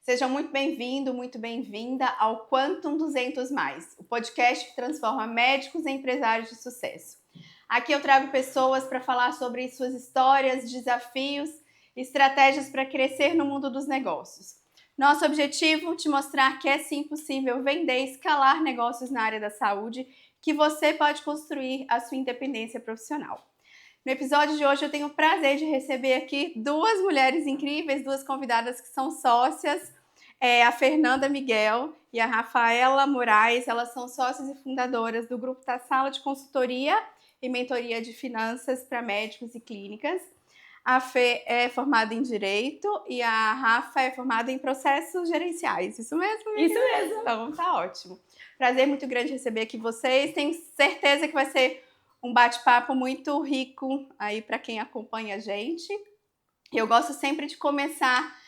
Seja muito bem-vindo, muito bem-vinda ao Quantum 200+, o podcast que transforma médicos em empresários de sucesso. Aqui eu trago pessoas para falar sobre suas histórias, desafios e estratégias para crescer no mundo dos negócios. Nosso objetivo é te mostrar que é sim possível vender e escalar negócios na área da saúde, que você pode construir a sua independência profissional. No episódio de hoje eu tenho o prazer de receber aqui duas mulheres incríveis, duas convidadas que são sócias, a Fernanda Miguel e a Rafaela Moraes. Elas são sócias e fundadoras do grupo da Sala de Consultoria e Mentoria de Finanças para Médicos e Clínicas. A Fê é formada em Direito e a Rafa é formada em Processos Gerenciais. Isso mesmo? Isso mesmo. Então, tá ótimo. Prazer muito grande receber aqui vocês. Tenho certeza que vai ser um bate-papo muito rico aí para quem acompanha a gente. Eu gosto sempre de começar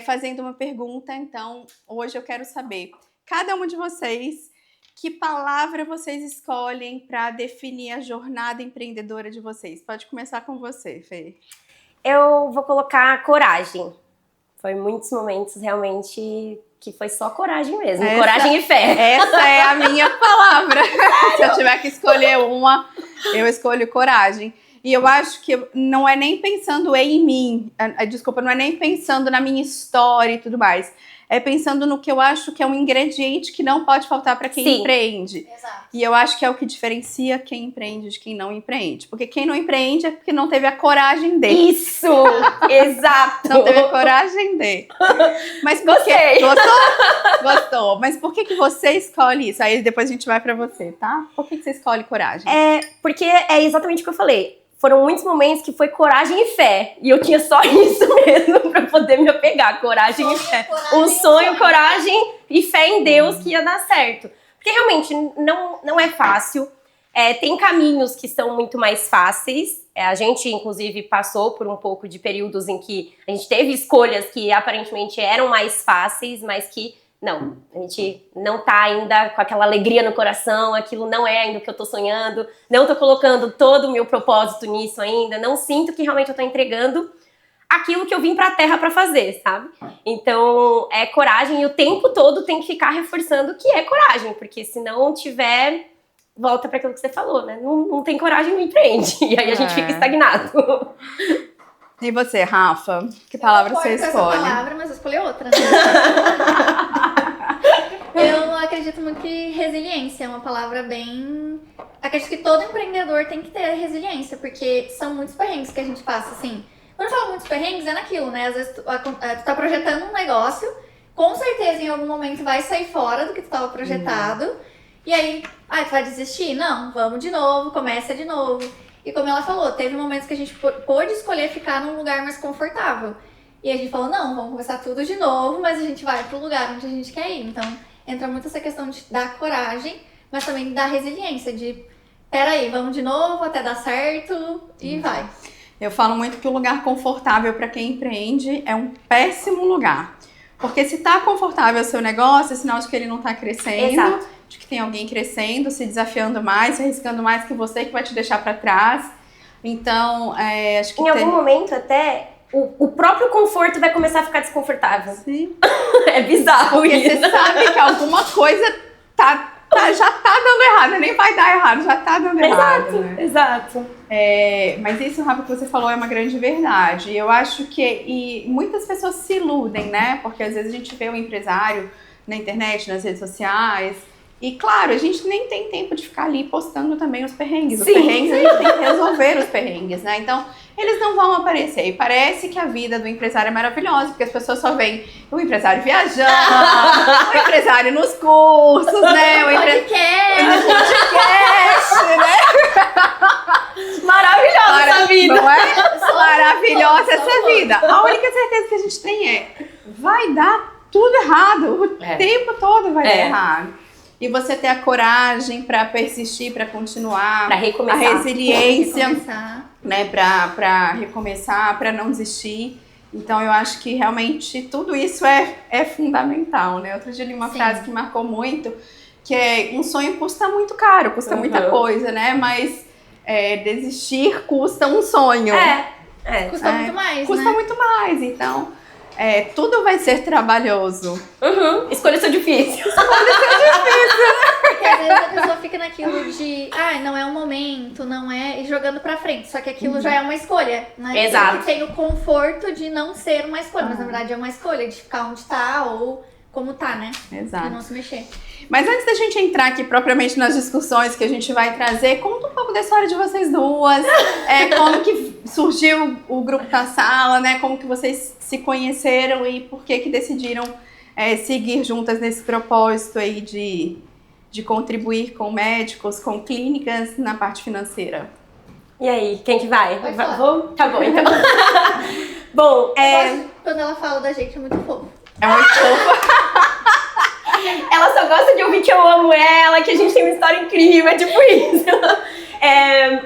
fazendo uma pergunta, então hoje eu quero saber, cada uma de vocês, que palavra vocês escolhem para definir a jornada empreendedora de vocês? Pode começar com você, Fê. Eu vou colocar coragem. Foi muitos momentos realmente que foi só coragem mesmo, coragem e fé. Essa é a minha palavra. Se eu tiver que escolher uma, eu escolho coragem. E eu acho que não é nem pensando em mim, desculpa, não é nem pensando na minha história e tudo mais. É pensando no que eu acho que é um ingrediente que não pode faltar para quem empreende. Exato. E eu acho que é o que diferencia quem empreende de quem não empreende. Porque quem não empreende é porque não teve a coragem de. Isso! Exato! Não teve a coragem de. Mas por Gostei. Gostou? Mas por que você escolhe isso? Aí depois a gente vai para você, tá? Por que você escolhe coragem? Porque é exatamente o que eu falei. Foram muitos momentos que foi coragem e fé. E eu tinha só isso mesmo pra poder me apegar. Coragem e fé. Um sonho, coragem e fé em Deus que ia dar certo. Porque realmente não é fácil. Tem caminhos que são muito mais fáceis. A gente, inclusive, passou por um pouco de períodos em que a gente teve escolhas que aparentemente eram mais fáceis, mas que não, a gente não tá ainda com aquela alegria no coração, aquilo não é ainda o que eu tô sonhando, não tô colocando todo o meu propósito nisso ainda, não sinto que realmente eu tô entregando aquilo que eu vim pra terra pra fazer, sabe? Então, é coragem e o tempo todo tem que ficar reforçando que é coragem, porque se não tiver, volta pra aquilo que você falou, né? Não tem coragem, não empreende, e aí a gente fica estagnado. E você, Rafa? Que palavra você escolhe? Eu essa palavra, mas eu escolhi outra, né? Eu acredito muito que resiliência é uma palavra bem... Acredito que todo empreendedor tem que ter resiliência, porque são muitos perrengues que a gente passa, assim. Quando eu falo muitos perrengues, é naquilo, né? Às vezes tu tá projetando um negócio, com certeza em algum momento vai sair fora do que tu tava projetado, e aí, tu vai desistir? Não, vamos de novo, começa de novo. E como ela falou, teve momentos que a gente pôde escolher ficar num lugar mais confortável. E a gente falou, não, vamos começar tudo de novo, mas a gente vai pro lugar onde a gente quer ir. Então, entra muito essa questão de dar coragem, mas também da resiliência, de peraí, vamos de novo até dar certo e vai. Eu falo muito que o lugar confortável para quem empreende é um péssimo lugar. Porque se tá confortável o seu negócio, é sinal de que ele não tá crescendo. Exato. De que tem alguém crescendo, se desafiando mais, se arriscando mais que você, que vai te deixar para trás. Então, acho que em algum momento até o próprio conforto vai começar a ficar desconfortável. Sim. É bizarro porque isso. Você sabe que alguma coisa já tá dando errado, nem vai dar errado, já tá dando errado. Né? Exato. Mas isso, Rafa, que você falou é uma grande verdade. Eu acho que muitas pessoas se iludem, né? Porque às vezes a gente vê um empresário na internet, nas redes sociais. E claro, a gente nem tem tempo de ficar ali postando também os perrengues. Os perrengues, a gente tem que resolver os perrengues, né? Então, eles não vão aparecer. E parece que a vida do empresário é maravilhosa, porque as pessoas só veem o empresário viajando, o empresário nos cursos, né? O podcast, né? Maravilhosa essa vida. Não é? Maravilhosa essa vida. A única certeza que a gente tem é, vai dar tudo errado. O tempo todo vai dar errado. E você ter a coragem para persistir, para continuar, para recomeçar, a resiliência, né, para recomeçar, para não desistir. Então eu acho que realmente tudo isso é fundamental, né? Outro dia eu li uma frase que marcou muito, que é: um sonho custa muito caro, custa muita coisa, né? Mas desistir custa um sonho. Custa muito mais, custa né? muito mais. Então tudo vai ser trabalhoso. Escolhas são difíceis. Porque às vezes a pessoa fica naquilo de, não é um momento, não é, e jogando pra frente. Só que aquilo já é uma escolha, né? Exato. Que tem o conforto de não ser uma escolha, mas na verdade é uma escolha de ficar onde tá ou como tá, né? Exato. E não se mexer. Mas antes da gente entrar aqui propriamente nas discussões que a gente vai trazer, conta um pouco da história de vocês duas, como que surgiu o grupo da sala, né? Como que vocês se conheceram e por que decidiram seguir juntas nesse propósito aí de contribuir com médicos, com clínicas na parte financeira. E aí, quem que vai? Vou? Tá bom, então. Bom, Quando ela fala da gente é muito fofo. É muito fofo. Ela só gosta de ouvir que eu amo ela, que a gente tem uma história incrível, é tipo isso.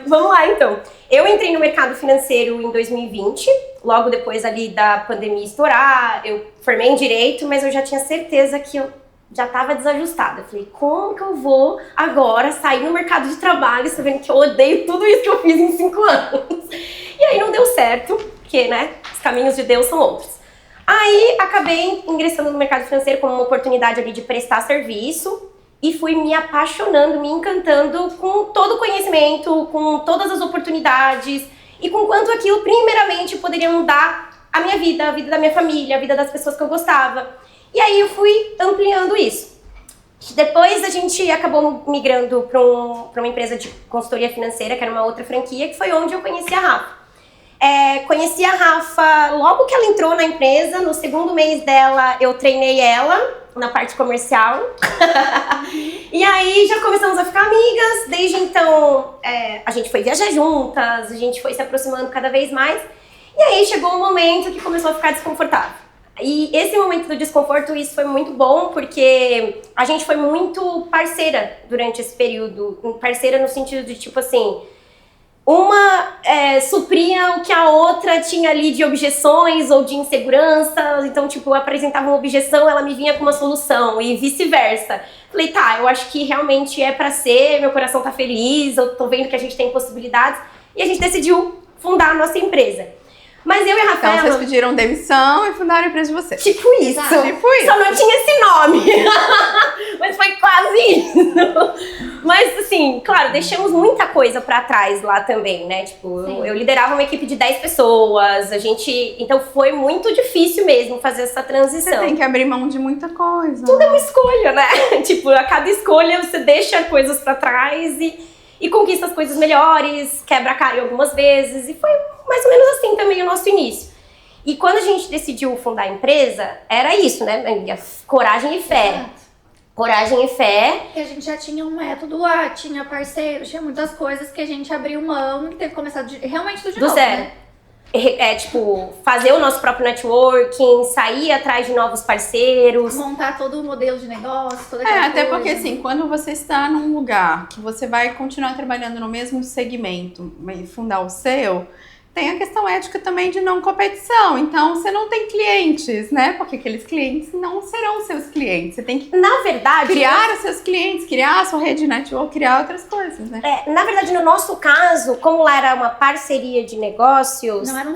Vamos lá, então. Eu entrei no mercado financeiro em 2020, logo depois ali da pandemia estourar. Eu formei em Direito, mas eu já tinha certeza que eu já estava desajustada. Eu falei, como que eu vou agora sair no mercado de trabalho, sabendo que eu odeio tudo isso que eu fiz em 5 anos? E aí não deu certo, porque, né, os caminhos de Deus são outros. Aí acabei ingressando no mercado financeiro como uma oportunidade ali de prestar serviço e fui me apaixonando, me encantando com todo o conhecimento, com todas as oportunidades e com quanto aquilo primeiramente poderia mudar a minha vida, a vida da minha família, a vida das pessoas que eu gostava. E aí eu fui ampliando isso. Depois a gente acabou migrando para uma empresa de consultoria financeira, que era uma outra franquia, que foi onde eu conheci a Rafa. Conheci a Rafa logo que ela entrou na empresa. No segundo mês dela, eu treinei ela na parte comercial. E aí já começamos a ficar amigas. Desde então, a gente foi viajar juntas, a gente foi se aproximando cada vez mais. E aí chegou um momento que começou a ficar desconfortável. E esse momento do desconforto, isso foi muito bom, porque a gente foi muito parceira durante esse período. Parceira no sentido de, tipo assim, uma supria o que a outra tinha ali de objeções ou de inseguranças. Então, tipo, eu apresentava uma objeção, ela me vinha com uma solução e vice-versa. Falei, tá, eu acho que realmente é pra ser, meu coração tá feliz, eu tô vendo que a gente tem possibilidades. E a gente decidiu fundar a nossa empresa. Mas eu e a Rafaela... Então vocês pediram demissão e fundaram a empresa de vocês. Tipo isso. Tipo isso. Só não tinha esse nome. Mas foi quase isso. Mas assim, claro, deixamos muita coisa pra trás lá também, né? Tipo, eu liderava uma equipe de 10 pessoas. Então foi muito difícil mesmo fazer essa transição. Você tem que abrir mão de muita coisa. Tudo é uma escolha, né? Tipo, a cada escolha você deixa coisas pra trás e conquista as coisas melhores, quebra a cara algumas vezes. E foi mais ou menos assim também o nosso início. E quando a gente decidiu fundar a empresa, era isso, né, amiga? Coragem e fé. Exato. Coragem e fé. E a gente já tinha um método lá, tinha parceiros, tinha muitas coisas que a gente abriu mão e teve que começar realmente do Do novo, zero. né? Tipo, fazer o nosso próprio networking, sair atrás de novos parceiros. Montar todo o modelo de negócio, toda aquela coisa. Até porque assim, quando você está num lugar que você vai continuar trabalhando no mesmo segmento e fundar o seu, tem a questão ética também de não competição. Então, você não tem clientes, né? Porque aqueles clientes não serão seus clientes. Você tem que, Na verdade, criar os seus clientes, criar a sua rede de network, criar outras coisas, né? na verdade, no nosso caso, como lá era uma parceria de negócios, Não era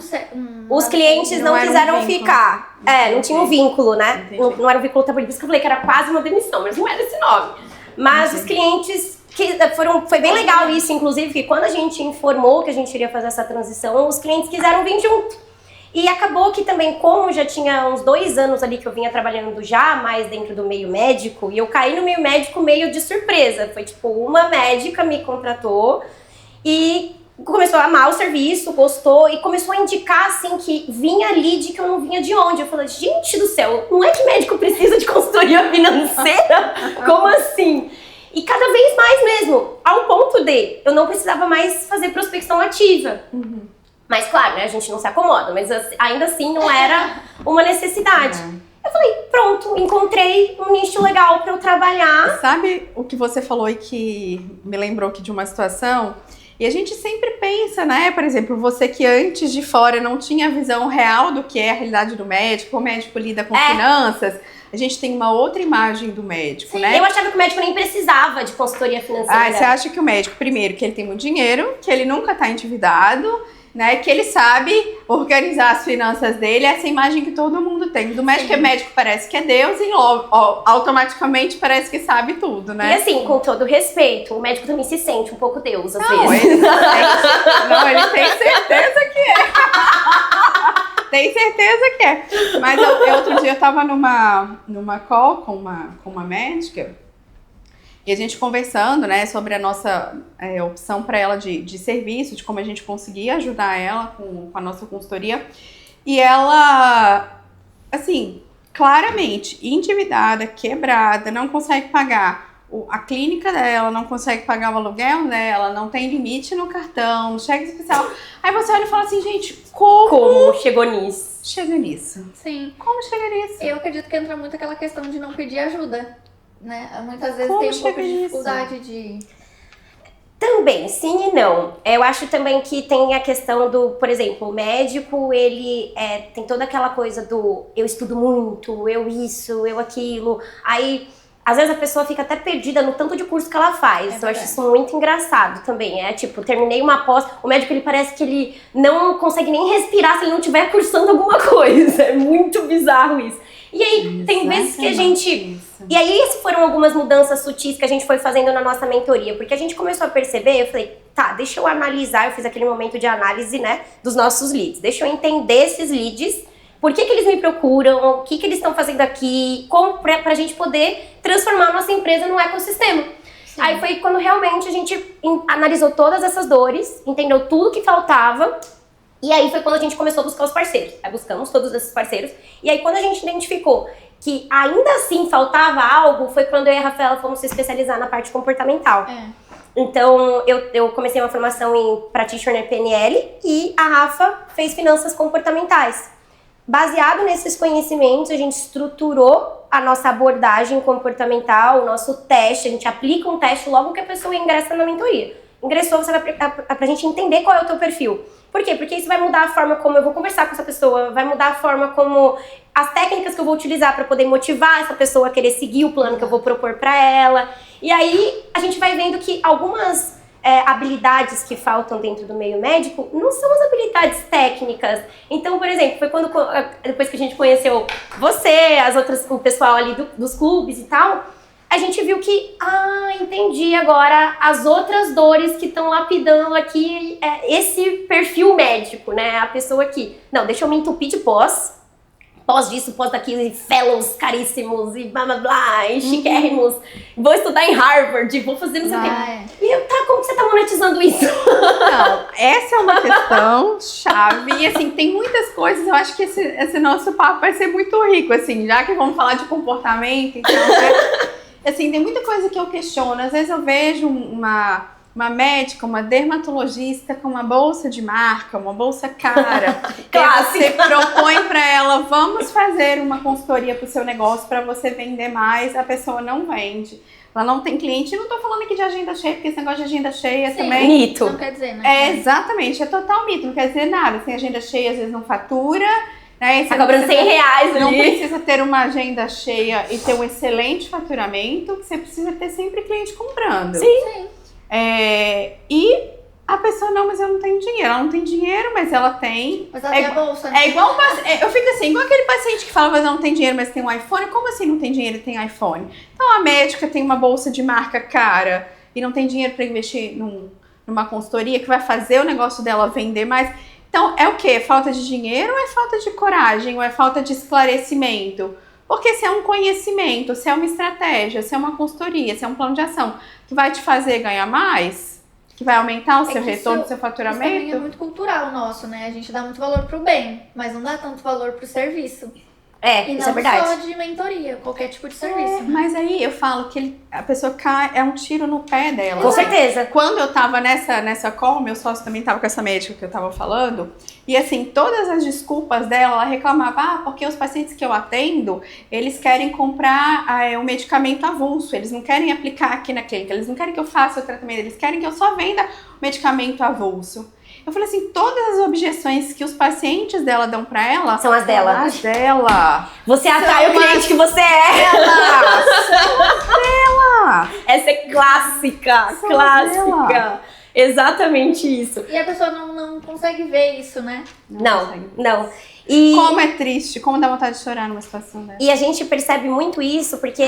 os clientes não não era um quiseram vínculo. ficar. Não tinha um vínculo, né? Entendi. Não era um vínculo trabalhista. Por isso que eu falei que era quase uma demissão, mas não era esse nome. Mas os clientes foi bem legal isso, inclusive, que quando a gente informou que a gente iria fazer essa transição, os clientes quiseram vir junto. E acabou que também, como já tinha uns 2 anos ali que eu vinha trabalhando já mais dentro do meio médico, e eu caí no meio médico meio de surpresa. Foi tipo, uma médica me contratou e começou a amar o serviço, gostou e começou a indicar assim que vinha lead que eu não vinha de onde. Eu falei, gente do céu, não é que médico precisa de consultoria financeira? Como assim? E cada vez mais mesmo, ao ponto de eu não precisava mais fazer prospecção ativa. Mas claro, né, a gente não se acomoda, mas ainda assim não era uma necessidade. Eu falei, pronto, encontrei um nicho legal pra eu trabalhar. Sabe o que você falou e que me lembrou aqui de uma situação? E a gente sempre pensa, né? Por exemplo, você que antes de fora não tinha a visão real do que é a realidade do médico, como o médico lida com finanças, a gente tem uma outra imagem do médico, né? Eu achava que o médico nem precisava de consultoria financeira. Você acha que o médico, primeiro, que ele tem muito dinheiro, que ele nunca tá endividado, né, que ele sabe organizar as finanças dele, essa imagem que todo mundo tem. Do médico, médico parece que é Deus e automaticamente parece que sabe tudo, né? E assim, com todo respeito, o médico também se sente um pouco Deus, às Não, vezes. ele tem certeza que é. Tem certeza que é. Mas outro dia eu tava numa call com uma médica e a gente conversando, né, sobre a nossa opção para ela de serviço, de como a gente conseguia ajudar ela com a nossa consultoria. E ela, assim, claramente endividada, quebrada, não consegue pagar a clínica dela, não consegue pagar o aluguel dela, não tem limite no cartão, no cheque especial. Aí você olha e fala assim, gente, como chegou nisso? Chega nisso. Sim. Como chega nisso? Eu acredito que entra muito aquela questão de não pedir ajuda, né? Muitas vezes Como tem um pouco de chega dificuldade de... Também, sim e não. Eu acho também que tem a questão do, por exemplo, o médico, ele tem toda aquela coisa do eu estudo muito, eu isso, eu aquilo. Aí, às vezes a pessoa fica até perdida no tanto de curso que ela faz. Eu acho isso muito engraçado também. Tipo, terminei uma pós, o médico ele parece que ele não consegue nem respirar se ele não estiver cursando alguma coisa. É muito bizarro isso. E aí, tem vezes que a gente... E aí, essas foram algumas mudanças sutis que a gente foi fazendo na nossa mentoria. Porque a gente começou a perceber, eu falei, tá, deixa eu analisar. Eu fiz aquele momento de análise, né, dos nossos leads. Deixa eu entender esses leads. Por que eles me procuram? O que eles estão fazendo aqui? Como pra gente poder transformar a nossa empresa num ecossistema. Sim. Aí foi quando realmente a gente analisou todas essas dores, entendeu tudo que faltava. E aí foi quando a gente começou a buscar os parceiros. Aí buscamos todos esses parceiros. E aí quando a gente identificou que ainda assim faltava algo, foi quando eu e a Rafaela fomos se especializar na parte comportamental. Então, eu comecei uma formação em Practitioner PNL e a Rafa fez finanças comportamentais. Baseado nesses conhecimentos, a gente estruturou a nossa abordagem comportamental, o nosso teste. A gente aplica um teste logo que a pessoa ingressa na mentoria. Ingressou, você vai pra gente entender qual é o teu perfil. Por quê? Porque isso vai mudar a forma como eu vou conversar com essa pessoa, vai mudar a forma como as técnicas que eu vou utilizar para poder motivar essa pessoa a querer seguir o plano que eu vou propor para ela. E aí a gente vai vendo que algumas habilidades que faltam dentro do meio médico não são as habilidades técnicas. Então, por exemplo, foi quando depois que a gente conheceu você, o pessoal ali dos clubes e tal, a gente viu que, entendi agora as outras dores que estão lapidando aqui esse perfil médico, né? A pessoa que, não, deixa eu me entupir de pós disso, pós daquilo, e fellows caríssimos, e blá blá blá, e chiquérrimos, vou estudar em Harvard, vou fazer não sei o quê. E eu, como que você tá monetizando isso? Não, essa é uma questão chave, e assim, tem muitas coisas, eu acho que esse nosso papo vai ser muito rico, assim, já que vamos falar de comportamento, então, assim, tem muita coisa que eu questiono. Às vezes eu vejo uma médica, uma dermatologista com uma bolsa de marca, uma bolsa cara. Você propõe para ela, vamos fazer uma consultoria para o seu negócio para você vender mais. A pessoa não vende. Ela não tem cliente. Eu não tô falando aqui de agenda cheia, porque esse negócio de agenda cheia também... Mito. Não quer dizer, né? Exatamente, é total mito. Não quer dizer nada. Sem agenda cheia, às vezes não fatura. Né? Tá cobrando R$100 Não ali. precisa ter uma agenda cheia e ter um excelente faturamento, você precisa ter sempre cliente comprando. Sim. E a pessoa, não, mas eu não tenho dinheiro. Ela não tem dinheiro, mas ela tem. Mas ela tem a bolsa, né? É igual eu fico assim, igual aquele paciente que fala, mas não tem dinheiro, mas tem um iPhone. Como assim não tem dinheiro e tem iPhone? Então a médica tem uma bolsa de marca cara e não tem dinheiro para investir numa consultoria que vai fazer o negócio dela vender mais. Então, é o quê? Falta de dinheiro ou é falta de coragem? Ou é falta de esclarecimento? Porque se é um conhecimento, se é uma estratégia, se é uma consultoria, se é um plano de ação que vai te fazer ganhar mais, que vai aumentar o seu retorno, o seu faturamento... Isso também é muito cultural nosso, né? A gente dá muito valor pro bem, mas não dá tanto valor pro serviço. E isso é não verdade. só de mentoria, qualquer tipo de serviço. Mas aí eu falo que a pessoa cai, é um tiro no pé dela. Com certeza. Quando eu tava nessa call, meu sócio também tava com essa médica que eu tava falando, e assim, todas as desculpas dela, ela reclamava, porque os pacientes que eu atendo, eles querem comprar o medicamento avulso, eles não querem aplicar aqui na clínica, eles não querem que eu faça o tratamento, eles querem que eu só venda o medicamento avulso. Eu falei assim, todas as objeções que os pacientes dela dão pra ela... São as dela. As dela. Você atrai o cliente que você é. Dela. Essa é clássica. São Clássica. dela. Exatamente isso. E a pessoa não consegue ver isso, né? Não. E Como é triste, como dá vontade de chorar numa situação dessa. E a gente percebe muito isso porque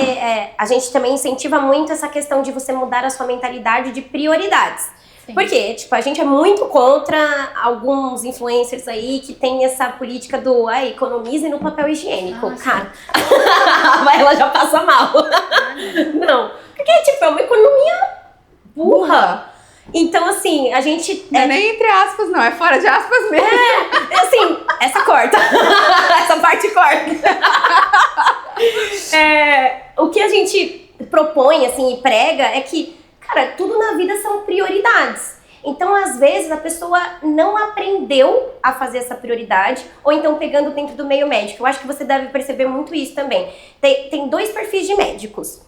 a gente também incentiva muito essa questão de você mudar a sua mentalidade de prioridades. Sim. Porque, tipo, a gente é muito contra alguns influencers aí que tem essa política do economize no papel higiênico. Cara, ela já passa mal. Não, porque, tipo, é uma economia burra. Então, assim, a gente... Não é nem entre aspas, não. É fora de aspas mesmo. Assim, essa corta. Essa parte corta. O que a gente propõe, assim, e prega é que, cara, tudo na vida são prioridades. Então, às vezes, a pessoa não aprendeu a fazer essa prioridade, ou então pegando dentro do meio médico. Eu acho que você deve perceber muito isso também. Tem dois perfis de médicos.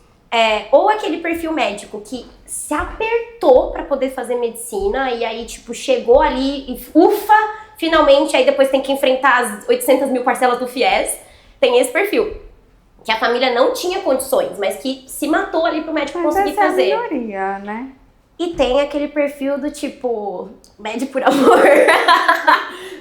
Ou aquele perfil médico que se apertou pra poder fazer medicina e aí, tipo, chegou ali e ufa, finalmente, aí depois tem que enfrentar as 800 mil parcelas do FIES. Tem esse perfil. Que a família não tinha condições, mas que se matou ali pro médico conseguir fazer. É a minoria, né? E tem aquele perfil do tipo, médio por amor.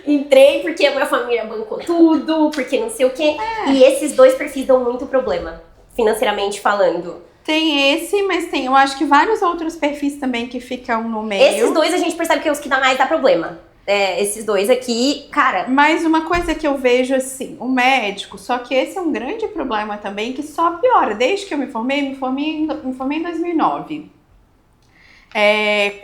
Entrei porque a minha família bancou tudo, porque não sei o quê. E esses dois perfis dão muito problema, financeiramente falando. Tem esse, mas tem, eu acho que vários outros perfis também que ficam no meio. Esses dois a gente percebe que é os que dá mais dá problema. Esses dois aqui, cara... Mas uma coisa que eu vejo assim, o médico, só que esse é um grande problema também, que só piora. Desde que eu me formei em 2009.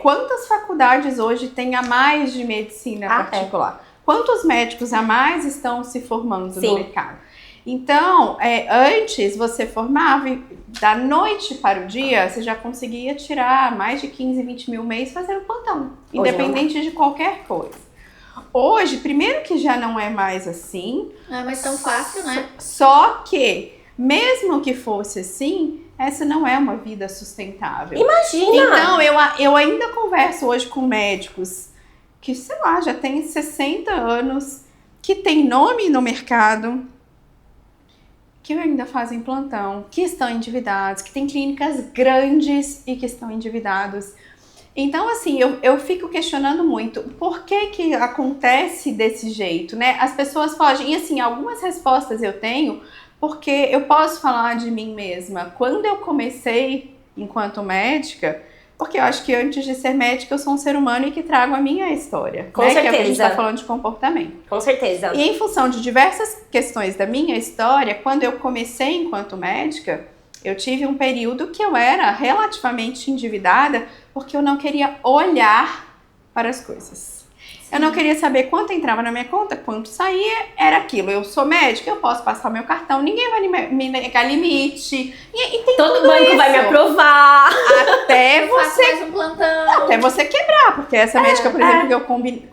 Quantas faculdades hoje tem a mais de medicina particular? Quantos médicos a mais estão se formando no mercado? Então, antes você formava e da noite para o dia, você já conseguia tirar mais de 15, 20 mil mês fazendo plantão, independente de qualquer coisa. Hoje, primeiro que já não é mais assim. Não é mais tão fácil, né? Só que, mesmo que fosse assim, essa não é uma vida sustentável. Imagina! Então, eu ainda converso hoje com médicos que, sei lá, já têm 60 anos, que tem nome no mercado, que ainda fazem plantão, que estão endividados, que têm clínicas grandes e que estão endividados. Então, assim, eu fico questionando muito por que acontece desse jeito, né? As pessoas fogem, e assim, algumas respostas eu tenho, porque eu posso falar de mim mesma. Quando eu comecei enquanto médica, porque eu acho que antes de ser médica eu sou um ser humano e que trago a minha história. Com certeza. certeza. Que é o que a gente está falando de comportamento. Com certeza. E em função de diversas questões da minha história, quando eu comecei enquanto médica, eu tive um período que eu era relativamente endividada porque eu não queria olhar para as coisas. Eu não queria saber quanto entrava na minha conta, quanto saía, era aquilo. Eu sou médica, eu posso passar meu cartão, ninguém vai me negar limite. E tem Todo tudo banco isso. vai me aprovar. Até Faço você, mais um plantão. até você quebrar, porque essa médica, por exemplo, que eu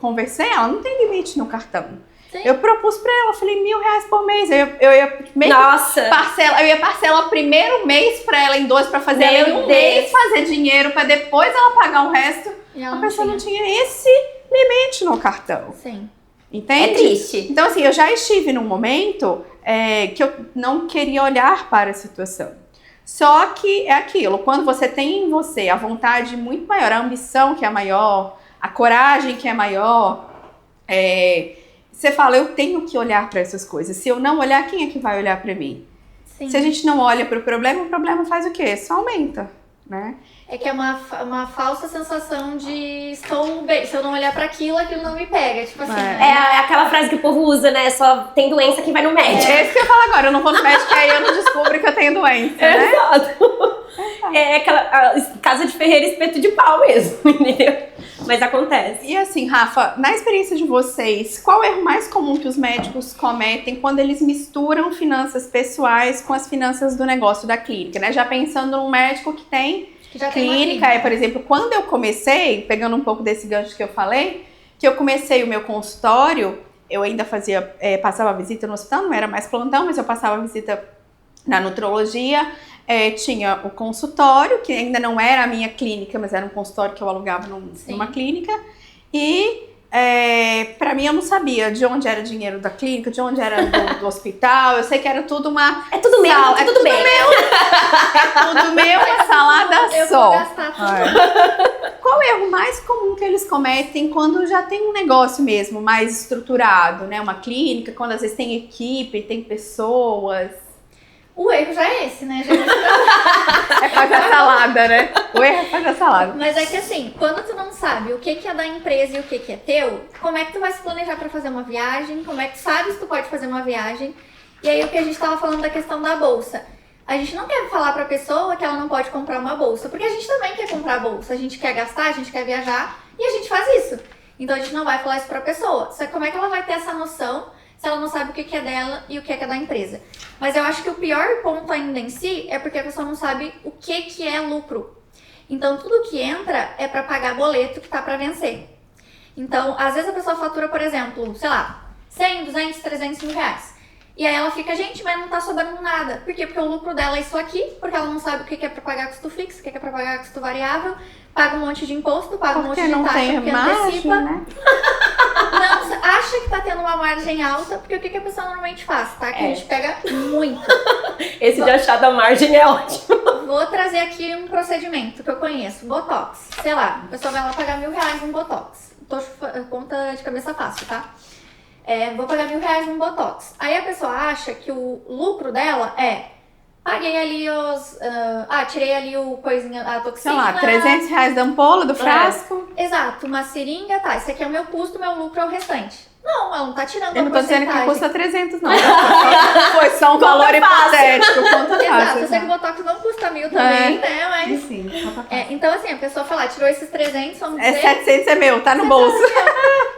conversei, ela não tem limite no cartão. Sim. Eu propus pra ela, falei R$1.000 por mês. Eu ia meio Nossa! eu ia parcelar o primeiro mês pra ela em 2 pra fazer Meu ela em um Deus. mês fazer dinheiro pra depois ela pagar o resto. E ela A pessoa não tinha esse limite no cartão. Sim. Entende? É triste. Então, assim, eu já estive num momento que eu não queria olhar para a situação. Só que é aquilo, quando você tem em você a vontade muito maior, a ambição que é maior, a coragem que é maior, você fala, eu tenho que olhar para essas coisas. Se eu não olhar, quem é que vai olhar para mim? Sim. Se a gente não olha para o problema faz o quê? Só aumenta, né? É que é uma falsa sensação de estou bem. Se eu não olhar pra aquilo, aquilo não me pega. Tipo assim, É aquela frase que o povo usa, né? Só tem doença quem vai no médico. É isso que eu falo agora, eu não vou no médico aí eu não descubro que eu tenho doença, né? Exato. É aquela casa de ferreiro espeto de pau mesmo, entendeu? Mas acontece. E assim, Rafa, na experiência de vocês, qual é o erro mais comum que os médicos cometem quando eles misturam finanças pessoais com as finanças do negócio da clínica, né? Já pensando num médico que tem que já tem uma clínica, por exemplo, quando eu comecei, pegando um pouco desse gancho que eu falei, que eu comecei o meu consultório, eu ainda fazia, passava visita no hospital, não era mais plantão, mas eu passava visita na nutrologia, tinha o consultório, que ainda não era a minha clínica, mas era um consultório que eu alugava numa clínica, e pra mim eu não sabia de onde era o dinheiro da clínica, de onde era do hospital, eu sei que era tudo uma... É tudo meu, é tudo bem. É tudo meu, é salada eu só. vou gastar tudo. Qual qual o erro mais comum que eles cometem quando já tem um negócio mesmo mais estruturado, né? Uma clínica, quando às vezes tem equipe, tem pessoas. O erro já é esse, né? É pagar salada, né? O erro é pagar salada. Mas é que assim, quando tu não sabe o que é da empresa e o que é teu, como é que tu vai se planejar pra fazer uma viagem? Como é que tu sabe se tu pode fazer uma viagem? E aí o que a gente tava falando da questão da bolsa. A gente não quer falar pra pessoa que ela não pode comprar uma bolsa, porque a gente também quer comprar bolsa. A gente quer gastar, a gente quer viajar e a gente faz isso. Então a gente não vai falar isso pra pessoa. Só que como é que ela vai ter essa noção se ela não sabe o que é dela e o que é da empresa? Mas eu acho que o pior ponto ainda em si é porque a pessoa não sabe o que é lucro. Então tudo que entra é pra pagar boleto que tá pra vencer. Então, às vezes a pessoa fatura, por exemplo, sei lá, 100, 200, 300 mil reais. E aí ela fica, gente, mas não tá sobrando nada. Por quê? Porque o lucro dela é isso aqui, porque ela não sabe o que é pra pagar custo fixo, o que é pra pagar custo variável, paga um monte de imposto, paga um monte de taxa, porque antecipa. Né? Não, acha que tá tendo uma margem alta, porque o que a pessoa normalmente faz, tá? Que a gente pega muito. Esse de achar da margem é ótimo. Vou trazer aqui um procedimento que eu conheço, Botox. Sei lá, a pessoa vai lá pagar R$1.000 num Botox. Conta de cabeça fácil, tá? Vou pagar R$1.000 num Botox. Aí a pessoa acha que o lucro dela paguei ali tirei ali o coisinha, a toxina. Sei lá, R$300 da ampola, do frasco. Exato, uma seringa, tá, esse aqui é o meu custo, meu lucro é o restante. Não, ela não tá tirando a Eu não tô dizendo porcentagem. que custa 300, não. Foi só um valor hipotético. Conta Exato, fácil. eu sei que o Botox não custa 1.000 também, né, mas... Sim, então assim, a pessoa fala, tirou esses 300, vamos dizer... 700 é meu, tá no bolso.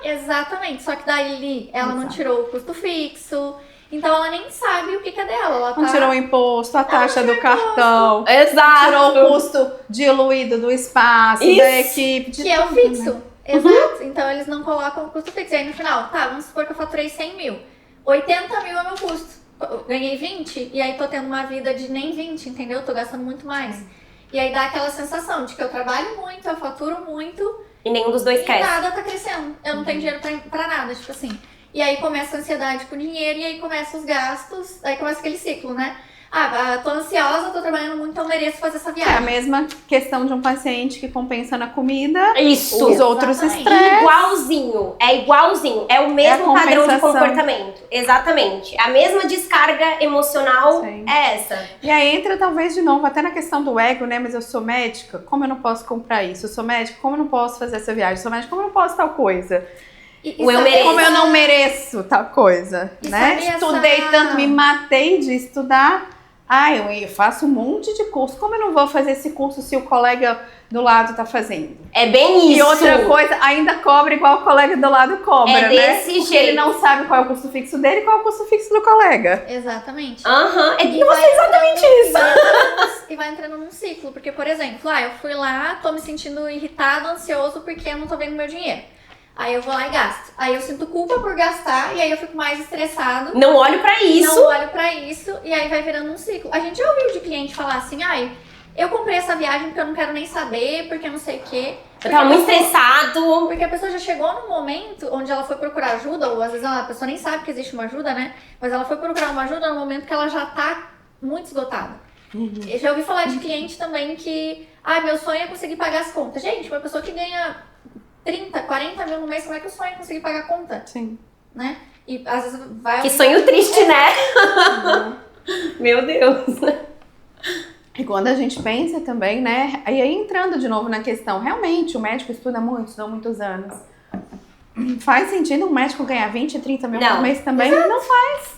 Exatamente, só que daí ela não tirou o custo fixo, então ela nem sabe o que é dela. Ela Não tirou o imposto, a taxa do cartão. Exato. Tirou o custo diluído do espaço, da equipe. Que é o fixo. Né? Exato. Então eles não colocam o custo fixo. E aí no final, tá, vamos supor que eu faturei 100 mil. 80 mil é meu custo. Eu ganhei 20 e aí tô tendo uma vida de nem 20, entendeu? Tô gastando muito mais. E aí dá aquela sensação de que eu trabalho muito, eu faturo muito. E nenhum dos dois cresce. E nada tá crescendo. Eu não tenho dinheiro pra nada, tipo assim. E aí começa a ansiedade com o dinheiro, e aí começa os gastos, aí começa aquele ciclo, né? Tô ansiosa, tô trabalhando muito, então mereço fazer essa viagem. É a mesma questão de um paciente que compensa na comida. Isso. Os outros estresses. Igualzinho. É o mesmo padrão de comportamento. Exatamente. A mesma descarga emocional é essa. E aí entra talvez de novo até na questão do ego, né? Mas eu sou médica, como eu não posso comprar isso? Eu sou médica, como eu não posso fazer essa viagem? Eu sou médica, como eu não posso tal coisa? Como eu não mereço tal coisa, né? Estudei tanto, me matei de estudar. Eu faço um monte de curso. Como eu não vou fazer esse curso se o colega do lado tá fazendo? É bem isso. E outra coisa, ainda cobra igual o colega do lado cobra, né? Desse jeito. Porque ele não sabe qual é o custo fixo dele e qual é o custo fixo do colega. Exatamente. Exatamente isso. E vai entrando num ciclo. Porque, por exemplo, eu fui lá, tô me sentindo irritado, ansioso porque eu não tô vendo meu dinheiro. Aí eu vou lá e gasto. Aí eu sinto culpa por gastar e aí eu fico mais estressado. Não olho pra isso. E aí vai virando um ciclo. A gente já ouviu de cliente falar assim, eu comprei essa viagem porque eu não quero nem saber, porque eu não sei o quê. Eu tava muito estressado. Porque a pessoa já chegou num momento onde ela foi procurar ajuda, ou às vezes a pessoa nem sabe que existe uma ajuda, né? Mas ela foi procurar uma ajuda no momento que ela já tá muito esgotada. Eu já ouvi falar de cliente também que, meu sonho é conseguir pagar as contas. Gente, uma pessoa que ganha 30, 40 mil no mês, como é que o sonho é conseguir pagar a conta? Sim. Né? E às vezes vai... Que sonho triste, né? Meu Deus. E quando a gente pensa também, né? Aí entrando de novo na questão, realmente o médico estuda muito, estudou muitos anos. Faz sentido um médico ganhar 20, 30 mil por mês também? Exato. Não faz.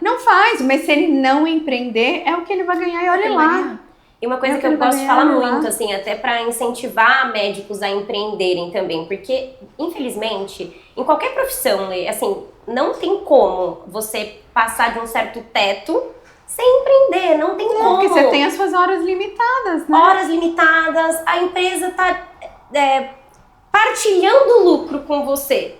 Não faz. Mas se ele não empreender, é o que ele vai ganhar e olha lá. E uma coisa que eu gosto de falar muito, assim, até pra incentivar médicos a empreenderem também, porque, infelizmente, em qualquer profissão, assim, não tem como você passar de um certo teto sem empreender, não tem como. Porque você tem as suas horas limitadas, né? Horas limitadas, a empresa tá partilhando o lucro com você.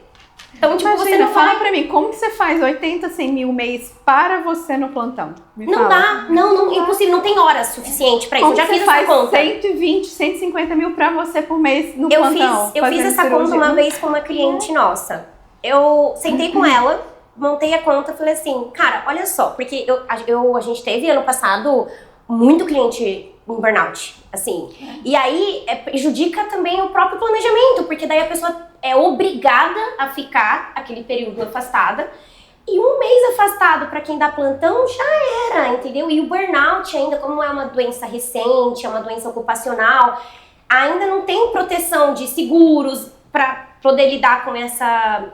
Então, tipo, imagina, você não fala vai... pra mim, como que você faz 80, 100 mil mês para você no plantão? Não dá, não, impossível, não tem horas suficiente pra isso. Como eu já fiz essa conta. 120, 150 mil pra você por mês no plantão? Eu fiz essa conta uma vez com uma cliente nossa. Eu sentei com ela, montei a conta e falei assim, cara, olha só, porque a gente teve ano passado muito cliente em burnout, assim. E aí, prejudica também o próprio planejamento, porque daí a pessoa é obrigada a ficar aquele período afastada. E um mês afastado para quem dá plantão já era, entendeu? E o burnout ainda, como é uma doença recente, é uma doença ocupacional, ainda não tem proteção de seguros para poder lidar com essa...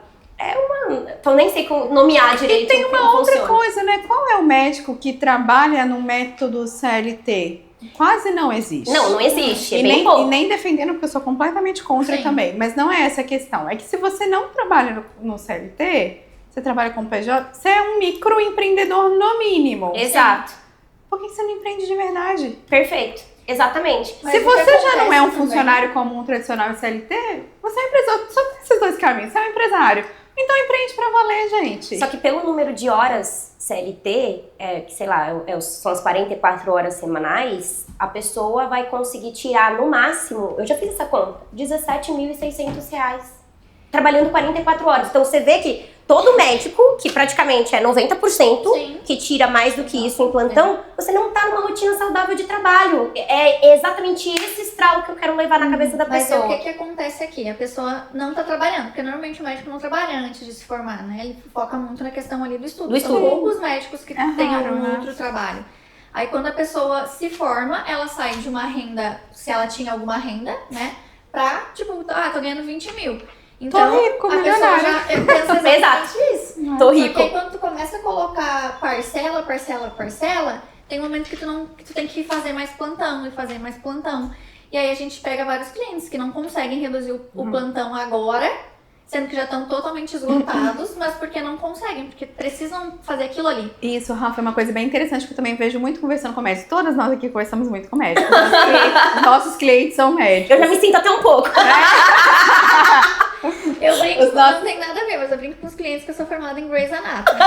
Então nem sei como nomear direito. E tem uma outra coisa, né? Qual é o médico que trabalha no método CLT? Quase não existe. Não existe, é e bem nem, pouco. E nem defendendo, porque eu sou completamente contra também. Mas não é essa a questão. É que se você não trabalha no CLT, você trabalha com PJ, você é um microempreendedor no mínimo. Exato. Por que você não empreende de verdade? Perfeito. Exatamente. Mas se você já não é um funcionário comum tradicional de CLT, você é empresário. Só tem esses dois caminhos. Você é um empresário. Então empreende pra valer, gente. Só que pelo número de horas CLT, que sei lá, são as 44 horas semanais, a pessoa vai conseguir tirar no máximo, eu já fiz essa conta, R$17.600. Trabalhando 44 horas. Então você vê que todo médico, que praticamente é 90%, Sim. que tira mais do que isso em plantão, você não tá numa rotina saudável de trabalho. É exatamente esse estrago que eu quero levar na cabeça da pessoa. Mas o que acontece aqui? A pessoa não tá trabalhando, porque normalmente o médico não trabalha antes de se formar, né? Ele foca muito na questão ali do estudo. São poucos médicos que têm algum outro trabalho. Aí quando a pessoa se forma, ela sai de uma renda, se ela tinha alguma renda, né? Pra, tipo, tô ganhando 20 mil. Então, tô rico, a pessoa já pensa exatamente isso. Tô rico. Porque quando tu começa a colocar parcela, tem um momento que tu tem que fazer mais plantão e fazer mais plantão. E aí a gente pega vários clientes que não conseguem reduzir o plantão agora, sendo que já estão totalmente esgotados, mas porque não conseguem, porque precisam fazer aquilo ali. Isso, Rafa, é uma coisa bem interessante que eu também vejo muito conversando com médicos. Todas nós aqui conversamos muito com médicos. Nossos clientes são médicos. Eu já me sinto até um pouco. Eu brinco, não tem nada a ver, mas eu brinco com os clientes que eu sou formada em Grey's Anatomy.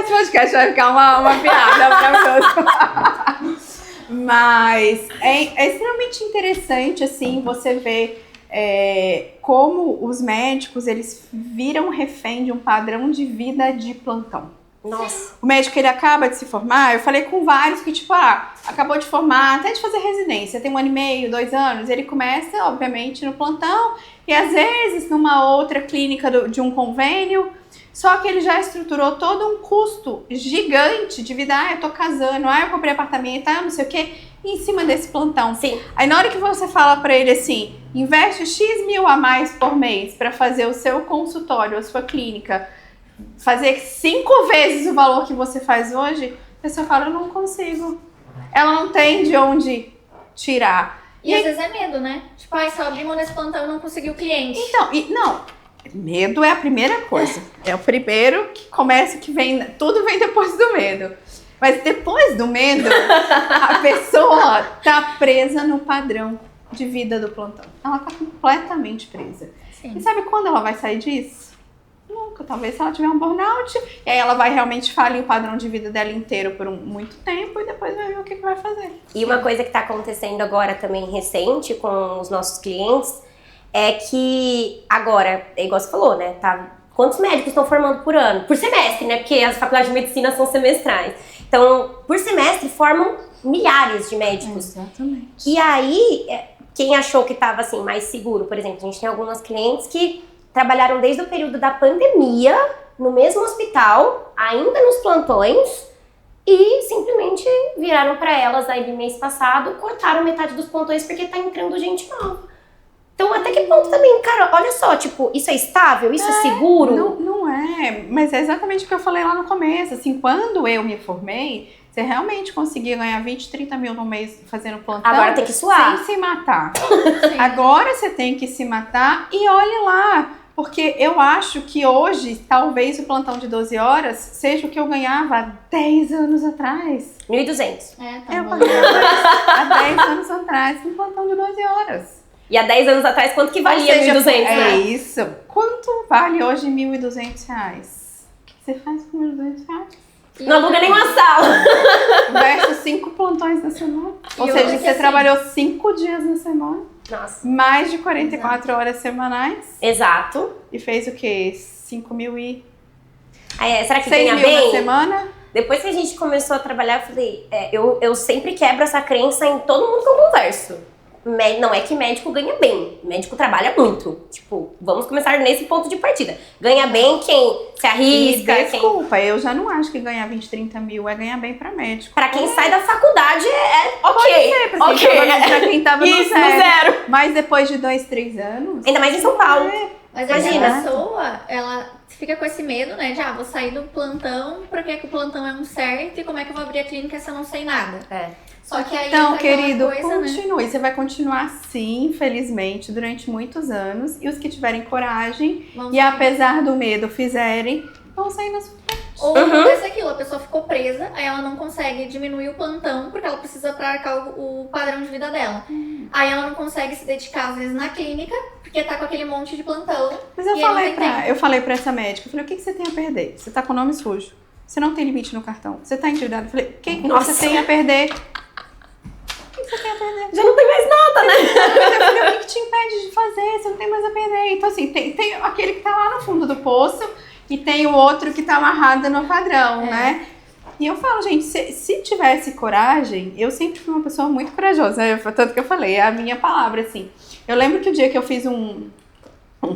Esse podcast vai ficar uma piada pra todos. Mas é extremamente interessante, assim, você ver como os médicos, eles viram refém de um padrão de vida de plantão. Nossa. O médico, ele acaba de se formar, eu falei com vários que, tipo, acabou de formar, até de fazer residência, tem 1 ano e meio, 2 anos, ele começa, obviamente, no plantão, e às vezes numa outra clínica de um convênio, só que ele já estruturou todo um custo gigante de vida, eu tô casando, eu comprei apartamento, não sei o quê, em cima desse plantão. Sim. Aí na hora que você fala pra ele assim, investe X mil a mais por mês pra fazer o seu consultório, a sua clínica, fazer 5 vezes o valor que você faz hoje, a pessoa fala, eu não consigo. Ela não tem de onde tirar. E às vezes é medo, né? Tipo, se eu abrir mão nesse plantão e não conseguir o cliente. Então, medo é a primeira coisa. É o primeiro que começa, que vem, tudo vem depois do medo. Mas depois do medo, a pessoa tá presa no padrão de vida do plantão. Ela tá completamente presa. Sim. E sabe quando ela vai sair disso? Nunca. Talvez se ela tiver um burnout, e aí ela vai realmente falir o padrão de vida dela inteiro por muito tempo e depois vai ver o que vai fazer. E uma coisa que tá acontecendo agora também recente com os nossos clientes é que agora, igual você falou, né? Quantos médicos estão formando por ano? Por semestre, né? Porque as faculdades de medicina são semestrais. Então, por semestre, formam milhares de médicos. Exatamente. E aí, quem achou que estava assim, mais seguro, por exemplo, a gente tem algumas clientes que trabalharam desde o período da pandemia, no mesmo hospital, ainda nos plantões, e simplesmente viraram para elas aí no mês passado, cortaram metade dos plantões porque tá entrando gente nova. Então, até que ponto também, cara, olha só, tipo, isso é estável? Isso é seguro? Não é, mas é exatamente o que eu falei lá no começo, assim, quando eu me formei, você realmente conseguia ganhar 20, 30 mil no mês fazendo plantão. Agora tem que suar. Sem se matar. Agora você tem que se matar e olhe lá, porque eu acho que hoje, talvez o plantão de 12 horas seja o que eu ganhava há 10 anos atrás. 1.200. Tá Eu bom. pagava há 10 anos atrás um plantão de 12 horas. E há 10 anos atrás, quanto que valia 1.200, né? É isso. Quanto vale hoje R$1.200? O que você faz com R$1.200? Não aluga nenhuma sala. Versus 5 plantões na semana. Ou seja, hoje, você assim, trabalhou 5 dias na semana, Nossa. mais de 44 horas semanais Exato. e fez o quê? 5 mil e... Será que 6 ganha mil bem? na semana? Depois que a gente começou a trabalhar, eu falei, eu sempre quebro essa crença em todo mundo que eu converso. Não é que médico ganha bem, médico trabalha muito. Tipo, vamos começar nesse ponto de partida. Ganha bem quem se arrisca. Desculpa, eu já não acho que ganhar 20, 30 mil é ganhar bem pra médico. Pra quem sai da faculdade ok. Pode ser, pra quem tava Isso, no no zero. Mas depois de 2, 3 anos... Ainda mais em São Paulo. Mas Imagina. a pessoa, ela fica com esse medo, né? De, vou sair do plantão, pra que o plantão é um certo e como é que eu vou abrir a clínica se eu não sei nada? Só que aí então, entra querido, coisa, continue. Né? Você vai continuar assim, infelizmente, durante muitos anos. E os que tiverem coragem apesar do medo fizerem, vão sair nas frente. Ou acontece aquilo, a pessoa ficou presa, aí ela não consegue diminuir o plantão, porque ela precisa pra arcar o padrão de vida dela. Aí ela não consegue se dedicar, às vezes, na clínica, porque tá com aquele monte de plantão. Mas eu falei pra essa médica, eu falei, o que você tem a perder? Você tá com o nome sujo. Você não tem limite no cartão. Você tá endividado. Eu falei, o que você tem a perder? O que você tem a perder? Já não tem mais nada, né? Eu falei, o que te impede de fazer? Você não tem mais a perder. Então, assim, tem aquele que tá lá no fundo do poço e tem o outro que tá amarrado no padrão, né? E eu falo, gente, se tivesse coragem, eu sempre fui uma pessoa muito corajosa. Tanto que eu falei, é a minha palavra, assim. Eu lembro que o dia que eu fiz um